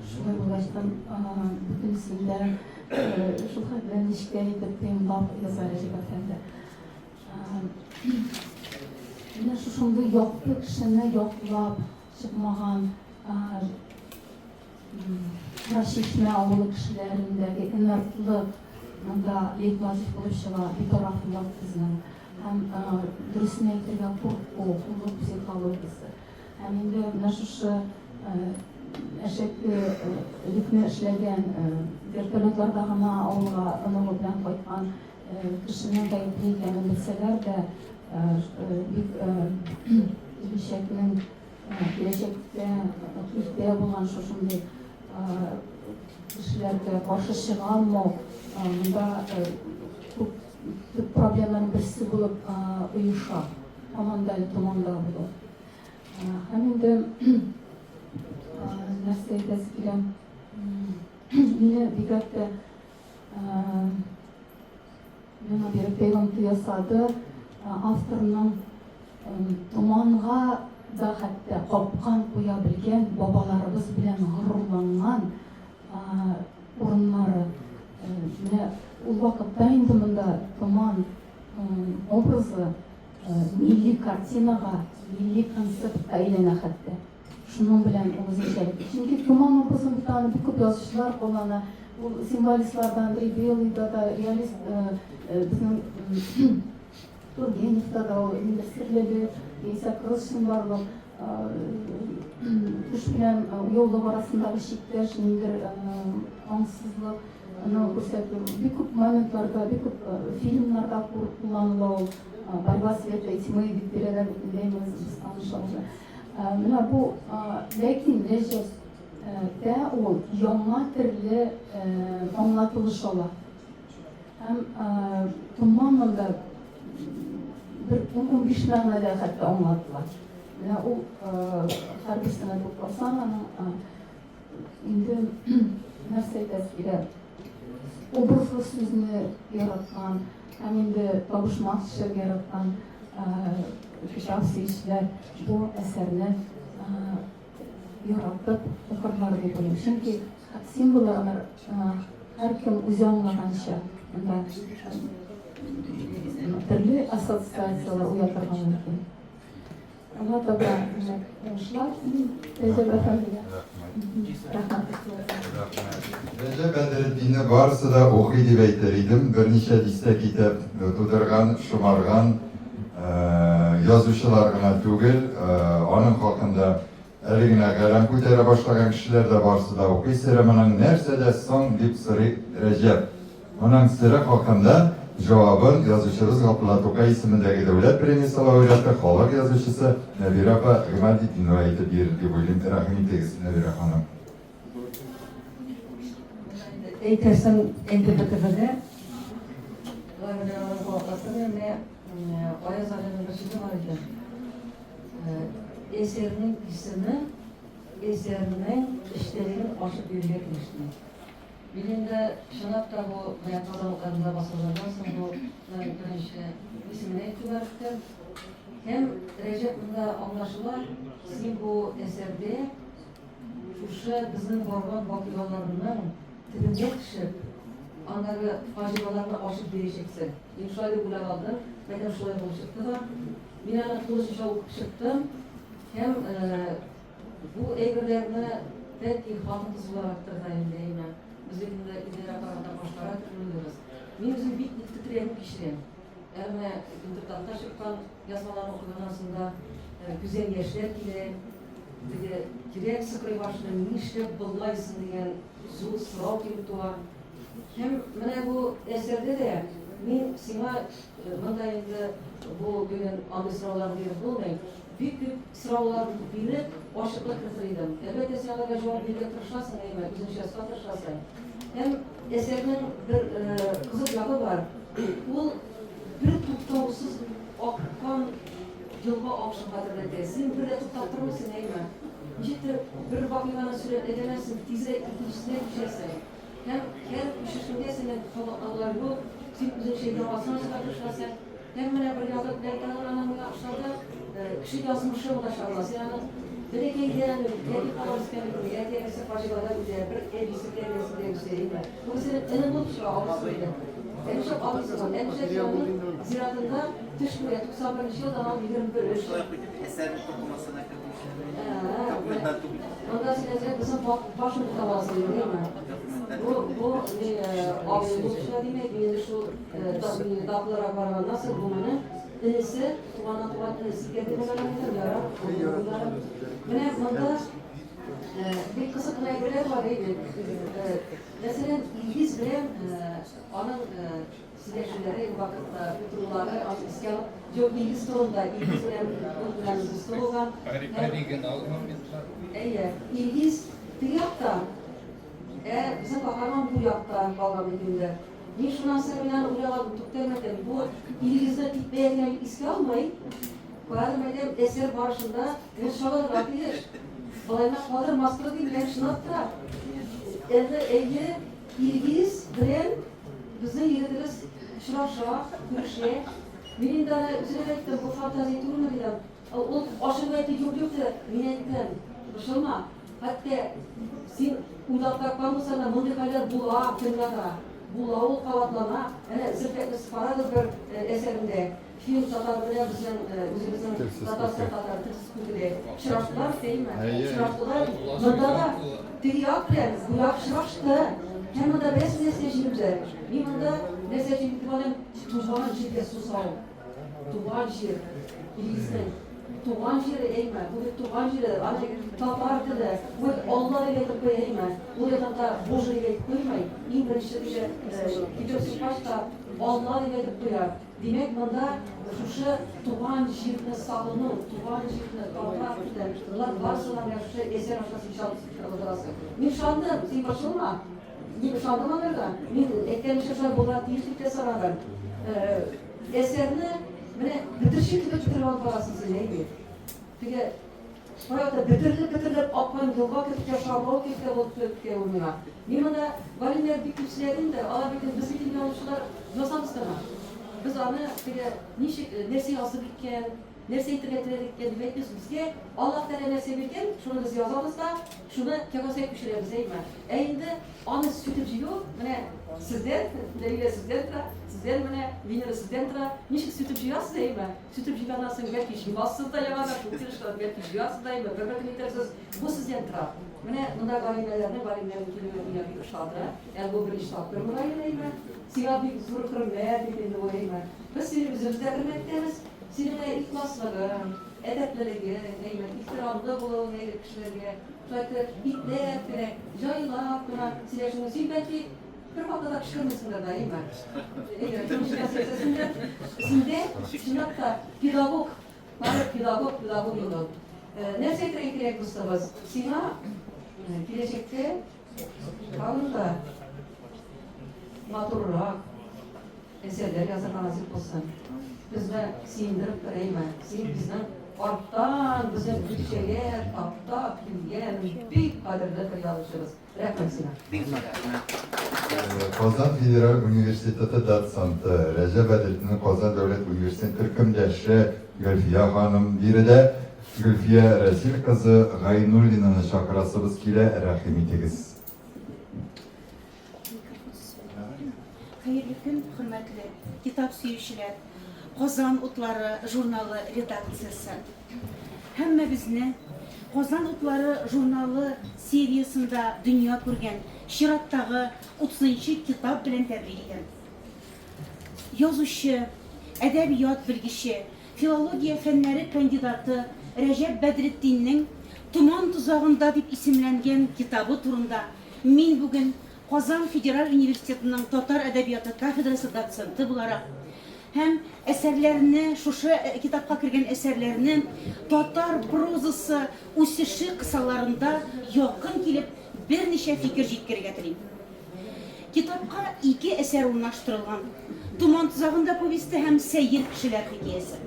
şuna ulaştım bütün sinde şu kadar nişkayet ettiğim bab yazarıcı bakımda. Yine şu şunda yoktu kişine yoklap çıkmagan raşitme avlı kişilerindeki inertli Onda leitmotiv bo'lib shiva betaraflik bizning ham durustini aytgan qo'rquv psixologiyasi ham endi mana shu ashaklikni ishlagan vertolyotlarda ham olg'a uni bilan qo'ygan kishining g'aybi ekanini bilsalarda eshakning kelajakda ihtiyo bo'lgan shunday kishilarga qarshi chiqa olmoq bunda problemların birisi bulup uyuşa, tamamda bulup. Hem de nasıl eskiden yine dikkatli bir peygamber yasadı avtorunun tumanğa da hatta kopkan koyabilgen babalarımız bilen gururlanan orunları o vakitte indi bunda tuman obrazı milli kartinaga, milli konseptga aylana hatta. Şunun bilen o'zgarib. Çünkü tuman obrazını bir tane bir ko'p yozuvchilar qo'llana. Bu simbolistlardan Belida da realist bizning Turgenevda da universitetlarda esa Krishtin barliq tush bilan yo'llar orasidagi cheklash, nimadir ong'sizlik bir ko'p momentlarda, bir ko'p filmlarda kullanılan Борьба света и тьмы Виктория deymiz biz tanışalım. Mana bu lekin Recep'te o yanma türlü anlatılış ola. Hem tamamında bir 15 ma'noda hatta anlattılar. Mana o her bir sene toplasan endi narsa aytasiga obrazlı sözünü yaratgan, hem endi tabışmoqchi yaratgan şahsiylar bu eserni yaratib o'qirlar deb o'ylayman. Chunki simbollarni har kim o'zi anglagancha turli assotsiatsiyalar uyatirgan mumkin. Allah taala yoshlar Recep Efendi'ye Recep Bedrettin'i barысы da оқи деп айтар едім. Бірнеше дисте kitap тудырған, шумарған yazuvchilar gina tugil, onun hakkında eligine kalem ko'tara boshlagan kishilar da barысы da o'qiy. Sirimining narsada so'ng deb so'ray Recep. Uning siri hakkında javobin yozuvchimiz G'oflat To'qay ismidagi davlat premiyasi laureati, xalq yozuvchisi Nabira opa G'imaldinova aytib berdi deb o'ylayman. Rahmat tegsin Nabira xonim. Eğitersen NTPTV'de Laminaların kulaklasını ve Ayaz Ali'nin başında var idi. Eserinin işlerinin aşıp yürüyerek geçti. Birinde şanap da bu hayat kazanlıklarında basılardan sonra bu birinci isimine itibarlıktır. Hem Recep bunda anlaşılar sizin bu eserde şu bizim varman vakıvalarından tibinde kışıp onları facialarını aşıp vereceksin. İnşallah bulan aldım. Ben de şöyle oluşturdu da binanın kılıçışa okup çıktım. Hem bu eğrilerini belki halkın kızı olarak da dayım. Bizim de idare aparatına başlara türlüyoruz. Benim bizim bir titreyen kişiyim. Erme internette çıkan yazmaların okuduğundan güzel yaşlar ile direkt sıkıya başlayan nişte bulaysın diyen zul sırav gibi doğan. Hem bana bu eserde de ben sana mandayında bu günün adı sıralarını verip bulmayın. büyük büyük sıralarını bilip aşıklık kırtırıydım. Elbette sınavlara cevap bilmek tırışlasın değil mi? Bizim şahsına tırışlasın. Hem eserinin bir kızıl yanı var. Bu bir tuttavsız akkan yılga akşamdadır dedi. Sen bir de tuttattırmışsın değil mi? Ciddi bir bakımına süret edemezsin. Tize ikincisine düşersin. Hem her düşüşünde senin topaklar bu. Sen bizim şeyden basına çıkartırsan hem bana bir yazıp derken anamın akşamda kişi yazmışı ulaşamaz. Yani bir de yani kendi kalırsızken bir yerde eser parçalarda bir elbise diye göstereyim ben. Bu senin en mutlu şu ağabeydi. En çok ağabeydi. En çok yanın ziyaretinde dışmaya 91 yıldan al 21 yaş. Eser okumasına Ondan sonra bizim başımız tavası değil mi? Bu ağabeydi demek ki şu dağlara var nasıl bulmanı? Enisi, tuğana enisi getirmelerinde yara. Ve bunda bir kısa kınaybeler var değil mi? Mesela İlgiz bile onun sileşileri, vakıtta, durumları, iskan, çok İlgiz durumda, İlgiz bile unutmanızı stoğugan. İlgiz bir yakta, bizim kahraman bu yakta kalgan günde. Ben şundan sonra ben uyarladım, tuktemedim. Bu İlgiz'de tipleyen iski almayın. Koyalım edem eser barışında, ben şolar rapir. Balayına kalır maskara değil, ben şınatta. Elde İlgiz, bilen, bizim yediriz, şıra, kürşe. Benim de üzerine ettim, bu fantaziyi durma dedim. O aşırı eti yok da, ben ettim. Başılma. Hatta sen uydakta kalmışsana, mındıkalar bulağa, kırmada. Bulağı kavatlama, yani zırhletli sparadır bir eserinde. Film satarları bizim özümüzün satarları tırsıklıkıdır. Şıraştılar değil mi? Şıraştılar. Mındada tüyak bilen, buyak şıraştı. Hem de res mesajımızı. Bir mında mesajım itibaren tuğan şirke susal. Tuğan şir. İlgisinin. Tuğan şiri eğme. Bu tuğan şiri. Ancak tapardı da. Bu Allah'ı getirip koyayım. Buradan da Božu getirip koymayın. İyi bir işte gidiyorsun başta Allah'ı getirip koyar. Demek bunda şu tuğan şirini salını, tuğan şirini tapardı. Bunlar varsa lan ya şu eser aşağısı inşallah. Ben şu anda sen başılma. Ben şu anda mı verdim? Ben eklemiş aşağı boğaz değiştikte sararım. Eserini bitirişi gibi bitirip alıp arasını neydi? Peki, hayatta bitirip akman yolga ketip yaşarlığı ketip olup ketip olmuyor. Nimada valimler bir küpsülerin de alabildiğin bizim gibi yanlışlar yosamız kana. Biz onu nerseyi asıl bitken, nerseyi itiretledik demekmiz bizge Allah Teala nerse bilgen, şunu biz yazamız da, şunu kekosek pişiremiz değil mi? Eğinde onu sütüp yiyor, sizden, sizden vineri sizden tra, nişik sütüp yiyorsunuz değil mi? Sütüp yiyorsunuz belki yiyasınız da yağlar, kurtuluşlar belki yiyorsunuz değil mi? Birbirine itersiniz, bu sizden tra. Bunda galimelerini kilometre iştahtı, yani bu bir iştahtı mı değil mi? Siyah bir zor kırım veya bir de değil mi? Biz seni bizimizde kırmekteniz, seninle ihlasları, edepleri, ihtiramda bulun kişilerine, şöyle itler, jaylar, sileşiniz, belki bir haftada kışkırmışsın da değil mi? Şimdi pedagog, pedagog yolu. Nerede ekleyek ustamız? Sina, gelecekte kanunda naturrak eserler yazarına nasip olsun. Bizde sindirip vereyim. Sen bizden ortadan bizim bütçeler, apta, bilgen, büyük kadirde bir yazışırız. Rahmet Sina. Kazan Federal Üniversiteti dotsenti, Recep Edil'nin Kazan Devlet Üniversitesi Türkümdeşi Gülfiye Hanım, biri de Gülfiye Resil kızı Gaynullin'ini çakırasınız kile rahimetigiz. Hayırlı gün, hürmetli kitap suyuşiler, Qozon Otlari jurnalı redaksiyasi. Hamma bizni Qozon Otlari jurnalı seriyasında dünya ko'rgan Shiratdagi 30-chi kitap bilan tabriklayman. Yozuvchi, adabiyot bilgichi, filologiya fanlari kandidati Recep Bedrettinning Tuman tuzog'ida deb ismlangan kitobi turida men bugun Qozon Federal Üniversitetining Tatar adabiyoti kafedrasi dotsenti bo'larak һәм әсәрләрне, шушы китапка кергән әсәрләрне татар прозасы үсеше кысаларында якын килеп берничә фикер җиткерергә телим. Китапка 2 әсәр урнаштырылган. Туман тузагында повесте һәм Сәйер кешеләр хикәясе.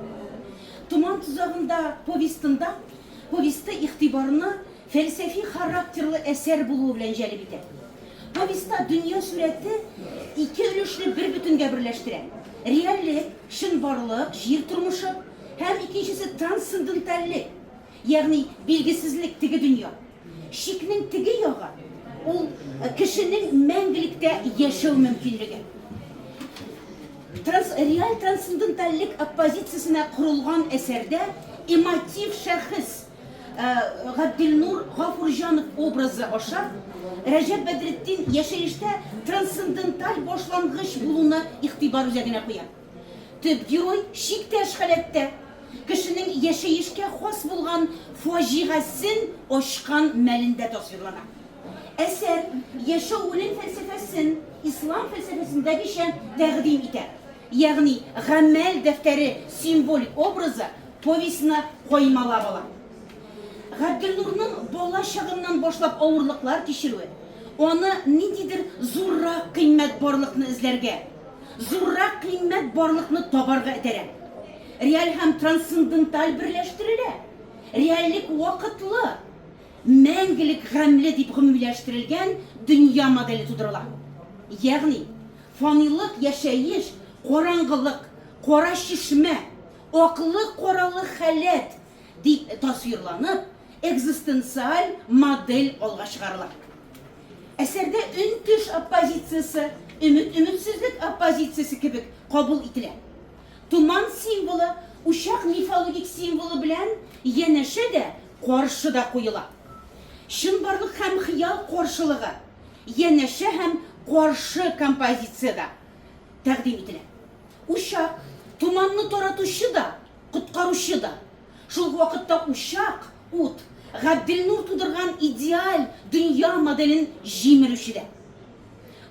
Туман тузагында повесте игътибарны фәлсәфи характерлы әсәр булуы белән җәлеп итә. Повестта дөнья сурәте 2 өлешле бер бүтенгә берләштерә. Реальлек, чынбарлык, җир тормышы һәм икенчесе трансцендентальлек, ягъни билгесезлек теге дөнья. Шикнең теге ягы ул кешенең мәңгелектә яшәү мөмкинлеге. Реаль трансцендентальлек оппозициясенә корылган әсәрдә эмотив шәхес Габделнур Гафурҗанов образы аша Рәҗәп Бәдретдин яшәештә трансценденталь башлангыч булуына игътибар үзәгенә куя. Төп герой шиктәш хәләттә кешенең яшәешкә хас булган фаҗигасын ачкан мәлендә тасвирлана. Әсәр яшәүнең фәлсәфәсен ислам фәлсәфәсендәгечә тәкъдим итә. Ягъни гамәл дәфтәре символик образы повестьны каймалап ала. Габделнурның бала чагыннан башлап авырлыклар кичерүе, аны ниндидер зуррак кыйммәт барлыкны эзләргә, зуррак кыйммәт барлыкны табарга этәрә. Реаль һәм трансценденталь берләштерелә. Реальлек вакытлы, мәңгелек гамле дип гомумиләштерелгән дөнья моделе тудырыла. Ягъни фанилык яшәеш, караңгылык, кара чишмә, аклы каралы хәләт дип тасвирланып, экзистенциаль модель алга чыгарыла. Әсәрдә үн-төш оппозициясы, өмет-өметсезлек оппозициясы кебек кабул ителә. Туман символы ушак мифологик символы белән янәшә дә каршы да куела. Чынбарлык һәм хыял каршылыгы янәшә һәм каршы композицияда тәкъдим ителә. Ушак туманны таратучы да, коткаручы да. Шул вакытта ушак, ут, Габделнур тудырган идеаль дөнья моделен җимерүче дә.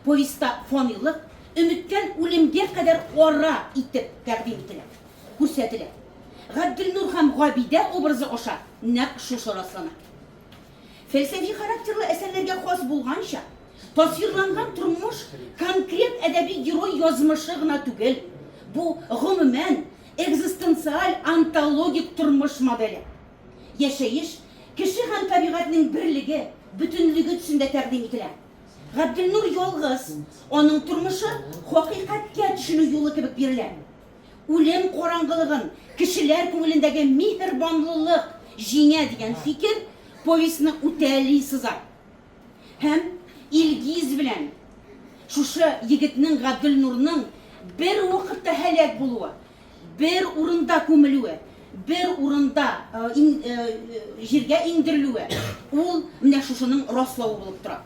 Повестта фанилык өметтән үлемгә кадәр ара итеп тәкъдим ителә, күрсәтелә. Габделнур һәм Габидә образы аша нәкъ шушы раслана. Фәлсәфи характерлы әсәрләргә хас булганча, тасвирланган тормыш конкрет әдәби герой язмышы гына түгел. Бу гомумән экзистенциаль онтологик тормыш моделе. Яшәеш кеше һәм табигатьнең берлеге, бөтенлеге төсендә тәкъдим ителә. Габделнур ялгыз, аның тормышы хакыйкатькә төшенү юлы кебек бирелә. Үлем караңгылыгын, кешеләр күңелендәге миһербанлылык җиңә дигән фикер повестьны үтәли сыза. Һәм Илгиз белән шушы егетнең Габделнурның бер вакытта һәлак булуы, бер урында күмелүе, бер урында җиргә иңдерелүе, ул менә шушының раслауы булып тора.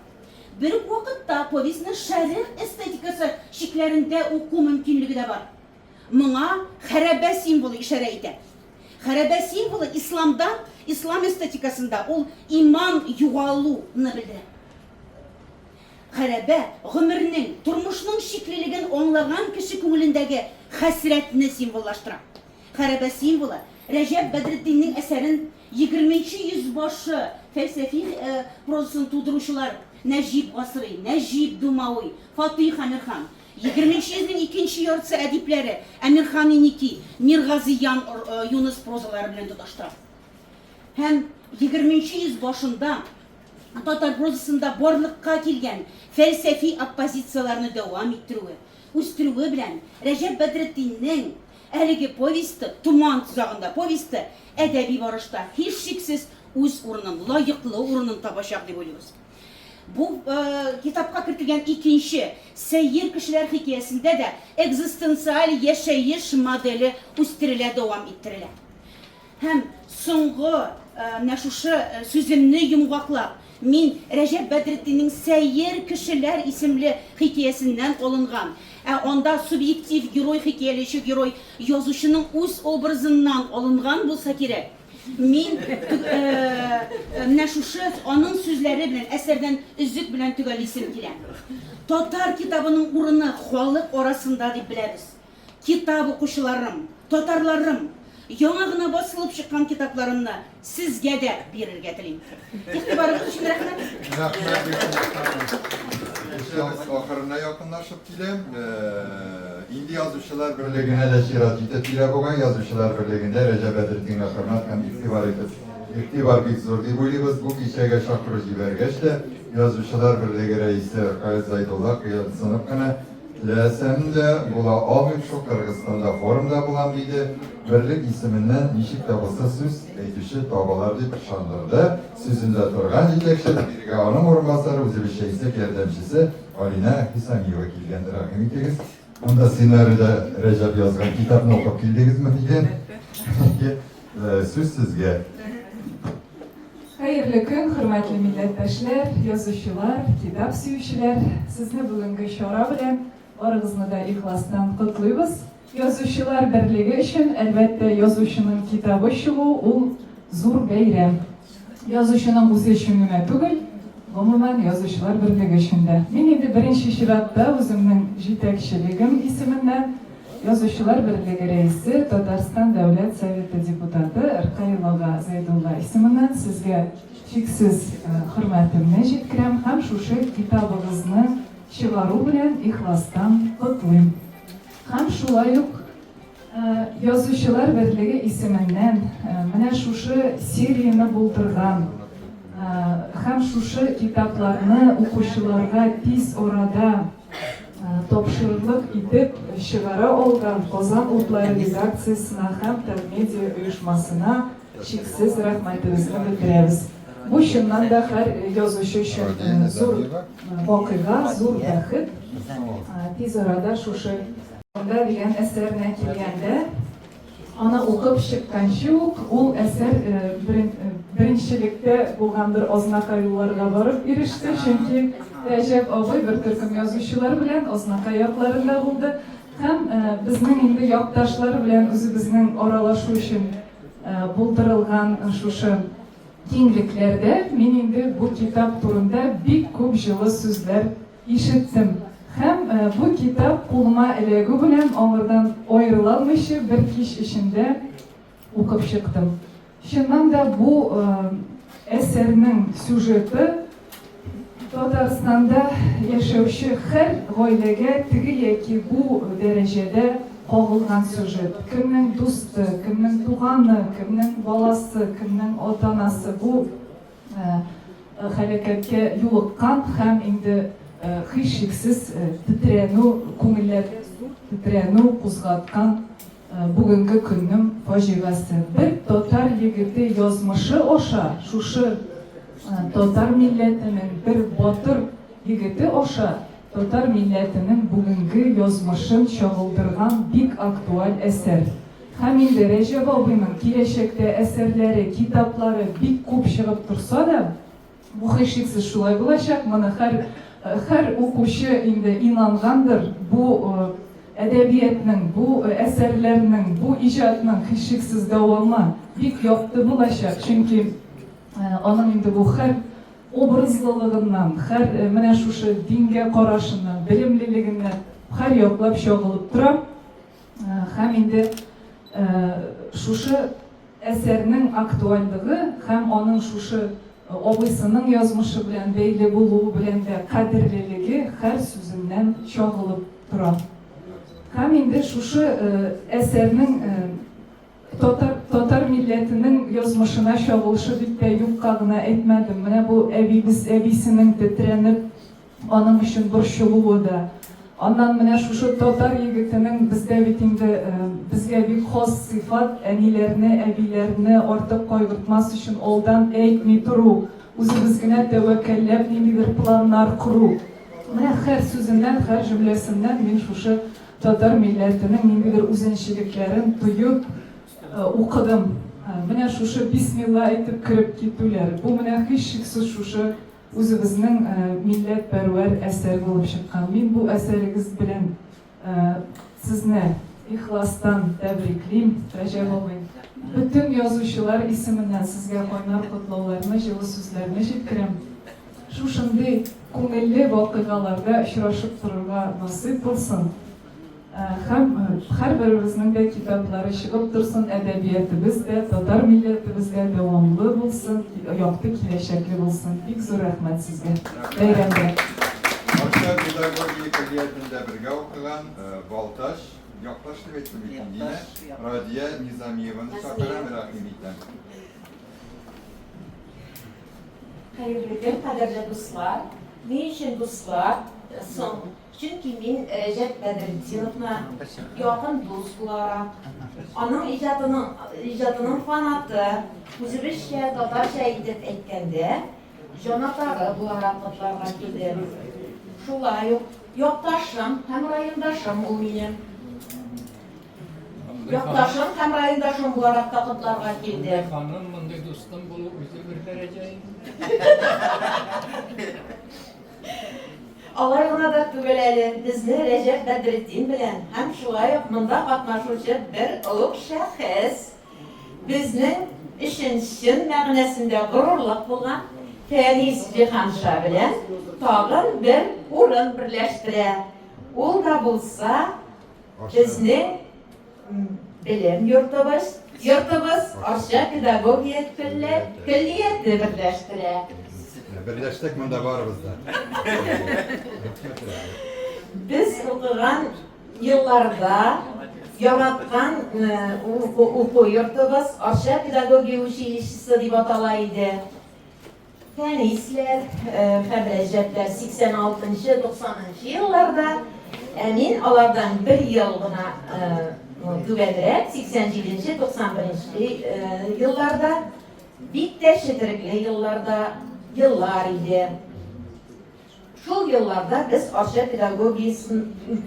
Бер вакытта повестьны шәригъ эстетикасы шикләрендә уку мөмкинлеге дә бар. Моңа хәрабә символы ишарә итә. Хәрабә символы исламда, ислам эстетикасында ул иман югалуны белдерә. Хәрабә гомернең, тормышның шиклелеген аңлаган кеше күңелендәге хәсрәтне символлаштыра. Хәрабә символы Рәҗәп Бәдретдиннең әсәрен 20нче йөзбашы фәлсәфи прозасын тудыручылар Нәҗип Гасри, Нәҗип Думауи, Фатих Әмирхан, 20нче йөзнең икенче яртысы әдипләре Әмирхан-Ники, Миргазиян Юнус прозалары белән тоташтыра. Һәм 20нче йөз башында татар прозасында барлыкка килгән фәлсәфи оппозицияларны дәвам иттерүе, үстерүе белән Рәҗәп Бәдретдиннең әлеге повесте, Туман тузагында повесте әдәби барышта һич шиксез үз урынын, лаеклы урынын табачак дип уйлыйбыз. Бу китапка кертелгән икенче Сәйер кешеләр хикәясендә дә экзистенциаль яшәеш моделе үстерелә, дәвам иттерелә. Һәм соңгы шушы сүземне йомгаклап, мин Рәҗәп Бәдретдиннең Сәйер кешеләр исемле хикәясеннән алынган, анда субъектив герой, хикәялече герой язучының үз образыннан алынган булса кирәк. Мин менә шушы аның сүзләре белән әсәрдән өзек белән төгәлисем килә. Татар китабының урыны халык арасында дип беләбез. китап укучыларым, татарларым, яңа гына басылып чыккан китапларымны сезгә дә бирергә телим. Игътибарыгыз өчен рәхмәт. Ahırına yakınlaşıp dilem. İndi Yazıcılar Birliği'ne de şirat yitetiyle bugün Yazıcılar Birliği'nde Recep Edrettin'e hürmet hem iktibar edip iktibar bir zor değil. Bu kişiye şakırı jibergeçte Yazıcılar Birliği reisi Erkay Zaydullah kıyasınıp kına Lesen'de bula Ahmet şu Kırgızistan'da forumda bulan biydi. Birlik isiminden nişik tabısı söz eйтіші табаларды шандырды. Сөзінде тұрған жетекші бірге анım орынбасары өзі bir şeyse кердемшісі Alina Hisamiyeва келгенді рахым етегіз. Онда сценарийді Recep yazgan kitabını оқып келдіңіз ме деген? Söz sizге. Hayırlı gün, hürmetli milletveşler, yazıcılar, kitap süyüşçüler. Sizni bugünkü şora bilen varığızını da ihlastan kutluyoruz. Yazıcılar Birliği için elbette yazıcının kitabı çıkığı ol zor beyrem. Yazıcının o'zi üçüngina tugul, umuman Yazıcılar Birliği içinde. Men endi birinchi shiratda o'zimning yetakchiligim isminden Yazıcılar Birliği reisi Tatariston Davlat Soveti deputati Erkayeva Zaydullah isminden sizga cheksiz hurmatimni yetkazam ham shu kitobingizni chiqaruv bilan ihlasdan qutlayman. Hem şulayıp Yazıcılar Birliği isminden mana şu seriyani buldurgan hem şu kitaplarını okuşularga tez orada topşırılık edip çıkara olgan Kozan Otları redaktsiyasına hem Telmedia uyuşmasına cheksiz rahmetimizni bildiramiz. Bu şundan da her yazıcı için zor vakıga, zor baxit. Tez orada şu Onda degan eserine kelganda, ana o'qib chiqqancha u eser birinchilikda bo'lgandir oznaqa yo'llariga borib erishdi. Chunki Recep og'ay bir turkum yozuvchilar bilan oznaqa yoqlarida bo'ldi. Ham bizning endi yoqdoshlari bilan o'zi bizning oralashuv uchun bo'ldirilgan shu kengliklarda men endi bu kitob turida bek ko'p жылы so'zlar eshitdim. Hem bu kitap qo'lima ilagi bilan onlardan ayrilolmayshi bir kish ichida o'qib chiqdim. Shundan da bu eserning syujeti Tataristonda yashovchi har oilaga tigi yoki bu darajada qo'g'ilgan syujet. Kimning do'sti, kimning tug'ani, kimning bolasi, kimning ota-onasi bu harakatga yo'liqqan ham endi hech cheksiz titranu ko'ngillarga titranu qo'zg'atgan bugungi kunning fojiasi. Bir totar yigiti yozmishi o'sha shu totar millatining bir botir yigiti o'sha totar millatining bugungi yozmishin chog'ildirgan bek aktual eser. Ham endi Recep og'ayning kelajakda eserlari, kitoblari bek ko'p chiqib tursa-da, bu hech cheksiz shulay bo'lajak. Mana her o'quvchi endi inangandir bu edebiyatning, bu eserlerning, bu ijodning hech cheksiz davomı bek yoqti bo'lajak. Chunki onun endi bu har obrazliligidan, har mana shu dinga qarashidan, bilimliligidan har yoqlab shog'ilib turib, ham endi shu eserning aktualligi ham onun shu Obisinin yazmışı bilen, beyli buluğu bilen de kadirliligi her sözünden çoğulup duran. Hem indi şu eserinin Tatar milletinin yazmışına çoğuluşu bitti yukkağına etmedim. Mine bu ebisinin titrenip onun için burşuluğu da. Ondan mine şu Tatar yigitinin bizde bitinde bizge bir xos sıfat enilerini, ebilerini ortak koyurtması için oldan eğitmi turu, uzun tevekkellep bir planlar kuru. Mine her sözünden, her cümlesinden ben şu Tatar milletinin bir uzunçiliklerin duyup okudum. Mine şu Bismillah etip kirip gittiler. Bu mine hiç şiksiz şu o'zimizning millatparvar eser bo'lib chiqqan. Men bu eseringiz bilan sizni ixlosdan tabriklayman, Recep og'ay. Bütün yozuvchilar ismidan sizga qo'ynar qutlovlarni, жылы so'zlarni yetkazam. Shu shunday ko'ngilli voqealarda uchrashib turishga nasib bo'lsin. Ham her birimizin de kitapları çıkıp dursun, edebiyatımız da, Tatar milletimiz de devamlı bulsun, yoktu kileşekli bulsun. Pek zor rahmet sizge. Beyramda. Arşa Pedagogiya Kulliyatında birga okugan Baltaş, Yaktaş deb aytdim yine. Radiya Nizamiyevani chaqiram rahim etam. Hayırlı gün, kaderli dostlar. Niçin dostlar? Çünkü ben Recep Bedrettinov'la yakın dost olarak, onun icadının fanatı, Müzibişke Tatarca edip etkende, Jonathan olarak katlarına geldim. Şulay yoktaşım, hem rayındaşım o benim. Yoktaşım, hem rayındaşım olarak da katlarına geldim. Hanım bunday dostum bulup özü bir dereceyim. Alayına da tübeleli bizni Recep Bedrettin bilen hem şulay mında katnaşıcı bir ılık şahıs bizning işinçin ma'nosida g'ururlik bo'lgan Feniz Cihanşa bilen tag'in bir o'rin birlashtiradi. U da bo'lsa bizning bilim yurtimiz Arşa Pedagogiya Kulliyati birlashtiradi. Birleştik bunda var bizde. Biz okugan yıllarda yaratgan o'quv yurtimiz Arşa Pedagogiya Училищесі deb atalaydı. Fenisler, Recepler 86-90 yıllarda emin alardan bir yıl gına tüvenrek 87-91 yıllarda bitti şetirikli yıllar idi. Şu yıllarda biz Arşa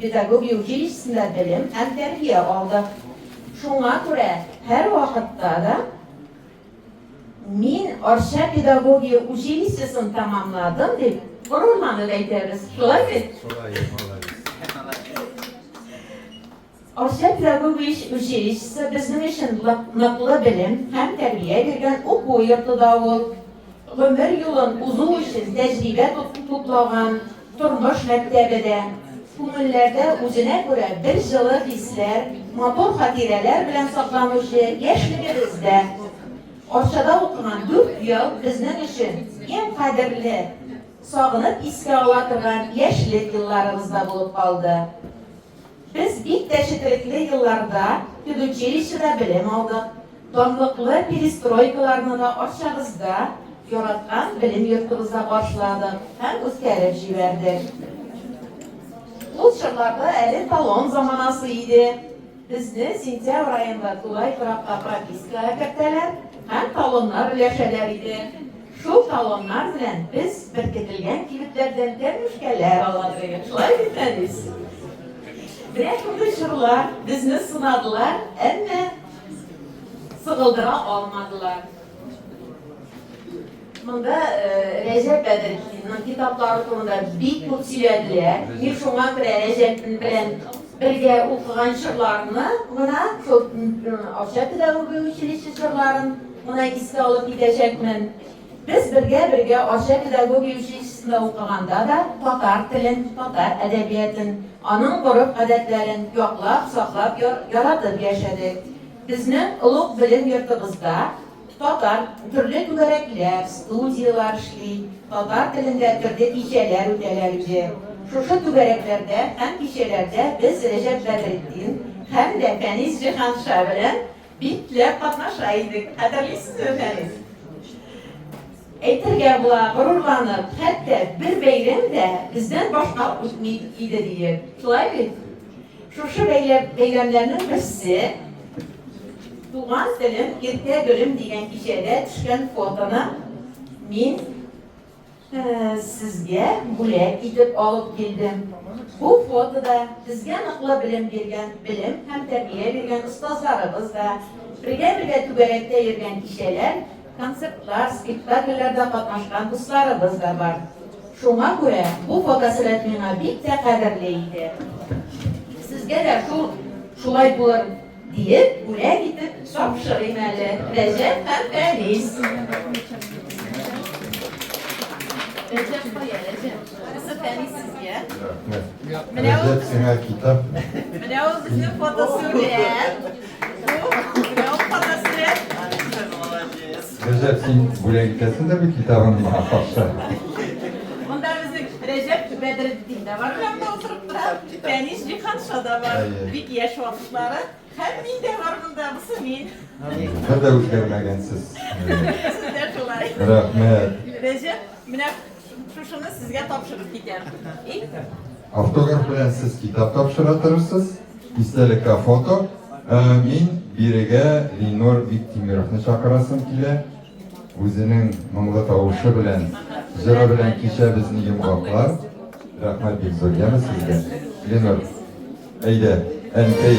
Pedagogiya Училищесінде bilim hem terbiye aldık. Şuna göre her vakitte da men Arşa Pedagogiya Училищесін tamamladım deb gururlanıp aytamiz. Şulay mı? Arşa Pedagogiya Училищесі bizning için naqlı bilim hem terbiye bergen o'quv yurtida ol. Ömür yılın uzun için tecrübe toplagan turmuş mektebide, ko'ngillerde özüne göre bir жылы hisler, motor hatireler bilen saklanışı yaşligimizde. Arşada okugan 4 yıl bizning için en kadirli, sağınıp eski alatırgan yaşlik yıllarımızda bulup kaldı. Biz ilk teşekkürlü yıllarda Pedagogiyada bilim aldık. Damlıklı perestroykalarını da Arşa'mızda yaratgan bilim yurtimizda başladık. Hem o'zgarib jiberdik. Bu çağlarda eli talon zamanası idi. Bizni sentyabr ayında Tulay Turaqqa propiskaya kirdiler. Hem talonlar birleşeler idi. Şu talonlar bilen biz birketilgen kibitlerden termüşkeler aladık. Şulay bitmeniz. Birer kuşurlar bizni sınadılar ama sıkıldıra almadılar. Bunda Recep Bedrettin'in kitapları sonunda bir kut söylediler. Bir şuna göre Recep'in bilen birge okugan şırlarını buna çok Arşa Pedagogiya Училищесі şırların buna eski alıp gidecekmin. Biz birge Arşa Pedagogiya Училищесінде okuganda da Tatar tilin, Tatar edebiyatın, onun grup adetlerin yoklap, saklap, yaratıp yaşadık. Bizning ulug' bilim yurtimizda Tatar türlü tügerekler, studiyalar işli, Tatar tilinde türlü kişiler öteler idi. Şu tügereklerde hem kişilerde biz Recep Bedrettin hem de Feniz Cihanşa bilen bitler katnaşaydık. Hatırlıyorsunuz efendim. Aytırga bular gururlanıp hatta bir beyram da bizden başka o'tmaydi diye. Şulay mı? Şu beyramlarning birisi Tuğan Selim Erke Gülüm degan kişide düşken fotonu men sizge bulak etip alıp geldim. Bu fotoda bizge naqlı bilim bergen bilim hem terbiye bergen ustozlarimiz da birge tügerekte yurgan kişiler, konsertlar, spektakllerde qatnaşgan dostlarimiz da var. Şuna göre bu fotosurat menga bek de qadrliydi. Sizge de şulay bo'lur deyip buraya gidip topşırayım Recep hem Feniz. Recep koya, Recep. Burası feni sizge. Recep sana kitap. Menü o bizim fotosürüyen. Bu, menü o fotosürüyen. Recep sen buraya gidesin de bir kitabın muhakkaksa. Bunlar bizim Recep Bedrettin'de var. Hem de oturup duran Deniz Cihan Şo'da var. Bir yaş vakıfları. Hem minde var bunda, bu senin. Ne de özgermegensiz. Sizler kolay. Rahmet. Recep, menü şunu sizge topşırıp giderim. İyi. Автограф bilen siz kitap tapşıratırırsınız. İstelikle foto. Min biriga Linur Viktimirov'ni çakırasım kile. O'zining mungli tovushi bilan, jiri bilan kecha bizni yumg'oqlar. Rahmat bek zo'rgami sizga. Linur. Ayda, Ankay.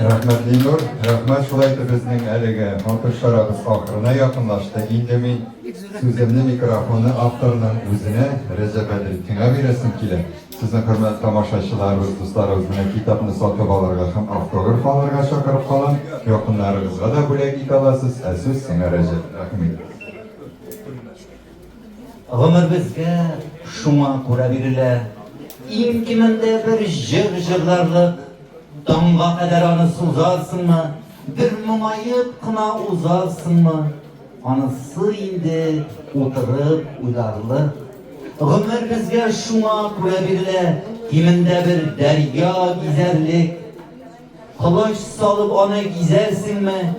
Rahmat Linur, rahmat şulayda bizning haligi o'tirishlarimiz oxirine yaqinlashdi. Endi men so'zimni mikrofonni avtorning o'zine Recep Bedrettinga berasim keladi. Sizning hurmatli tomoshachilarimiz, do'stlarimiz bilan kitobni sotib olishga ham avtograf olishga chaqirib qoling. Yaqinlaringizga da bo'lak eta olasiz. So'z senga Recep. Rahmat. Ömür bizge şuna kura biriler. İmkiminde bir jır-jırlarlık damga kadar anısı uzarsın mı? Bir mumayıp kına uzarsın mı? Anısı indi oturup uyarlık. Ömür bizge şuna kura biriler. Kiminde bir derya gizerlik. Kılıç salıp ona gizersin mi?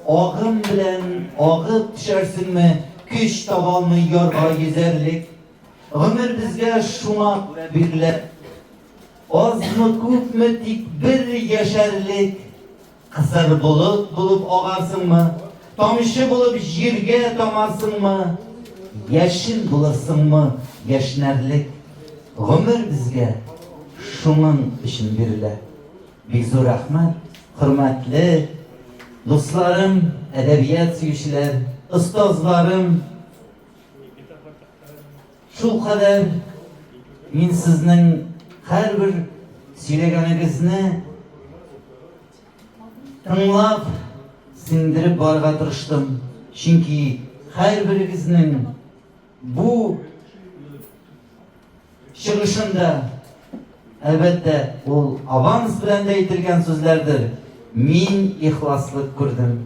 Ağım bilen ağıp düşersin mi? Güç tavanlı yorga gizerlik. Ömür bizge şuna birler. Az mı küp mü tik bir yaşarlik. Kısır bulut bulup ağarsın mı? Тамчы булып җиргә тамасыңмы? Яшел булырсыңмы? Яшнәрлек гомер безгә шуның өчен бирелә. Бик зур рәхмәт, хөрмәтле дусларым, әдәбият сөючеләр, остазларым. Шул кадәр мин сезнең һәрбер сөйләгәнегезне тыңлап, сеңдереп барырга тырыштым. Чөнки һәрберегезнең бу чыгышында әлбәттә ул аванс белән дә әйтелгән сүзләрдер. Мин ихласлык күрдем.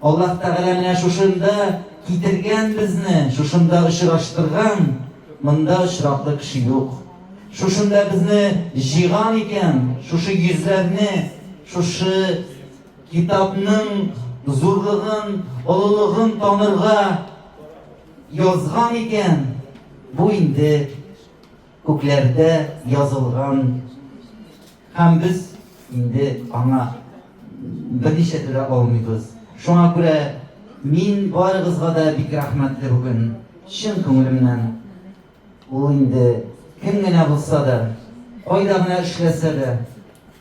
Аллаһ Тәгалә менә шушында китергән безне, шушында очраштырган, монда очраклы кеше юк. Шушында безне җыйган икән, шушы йөзләрне, шушы китапның зурлыгын, олылыгын танырга язган икән. Бу инде күкләрдә язылган. Һәм без инде аңа берничә төрә алмыйбыз. Шуңа күрә мин барыгызга да бик рәхмәтле бүген. Чын күңелемнән. Ул инде кем генә булса да, кайда гына эшләсә дә,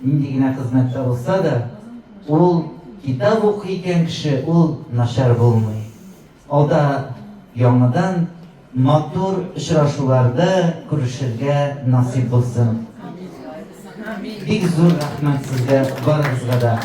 нинди генә хезмәттә булса да, ул китап укый икән кеше, ул начар булмый. Алда яңадан матур очрашуларда күрешергә насип булсын. Бик зур рәхмәт сезгә барыгызга да.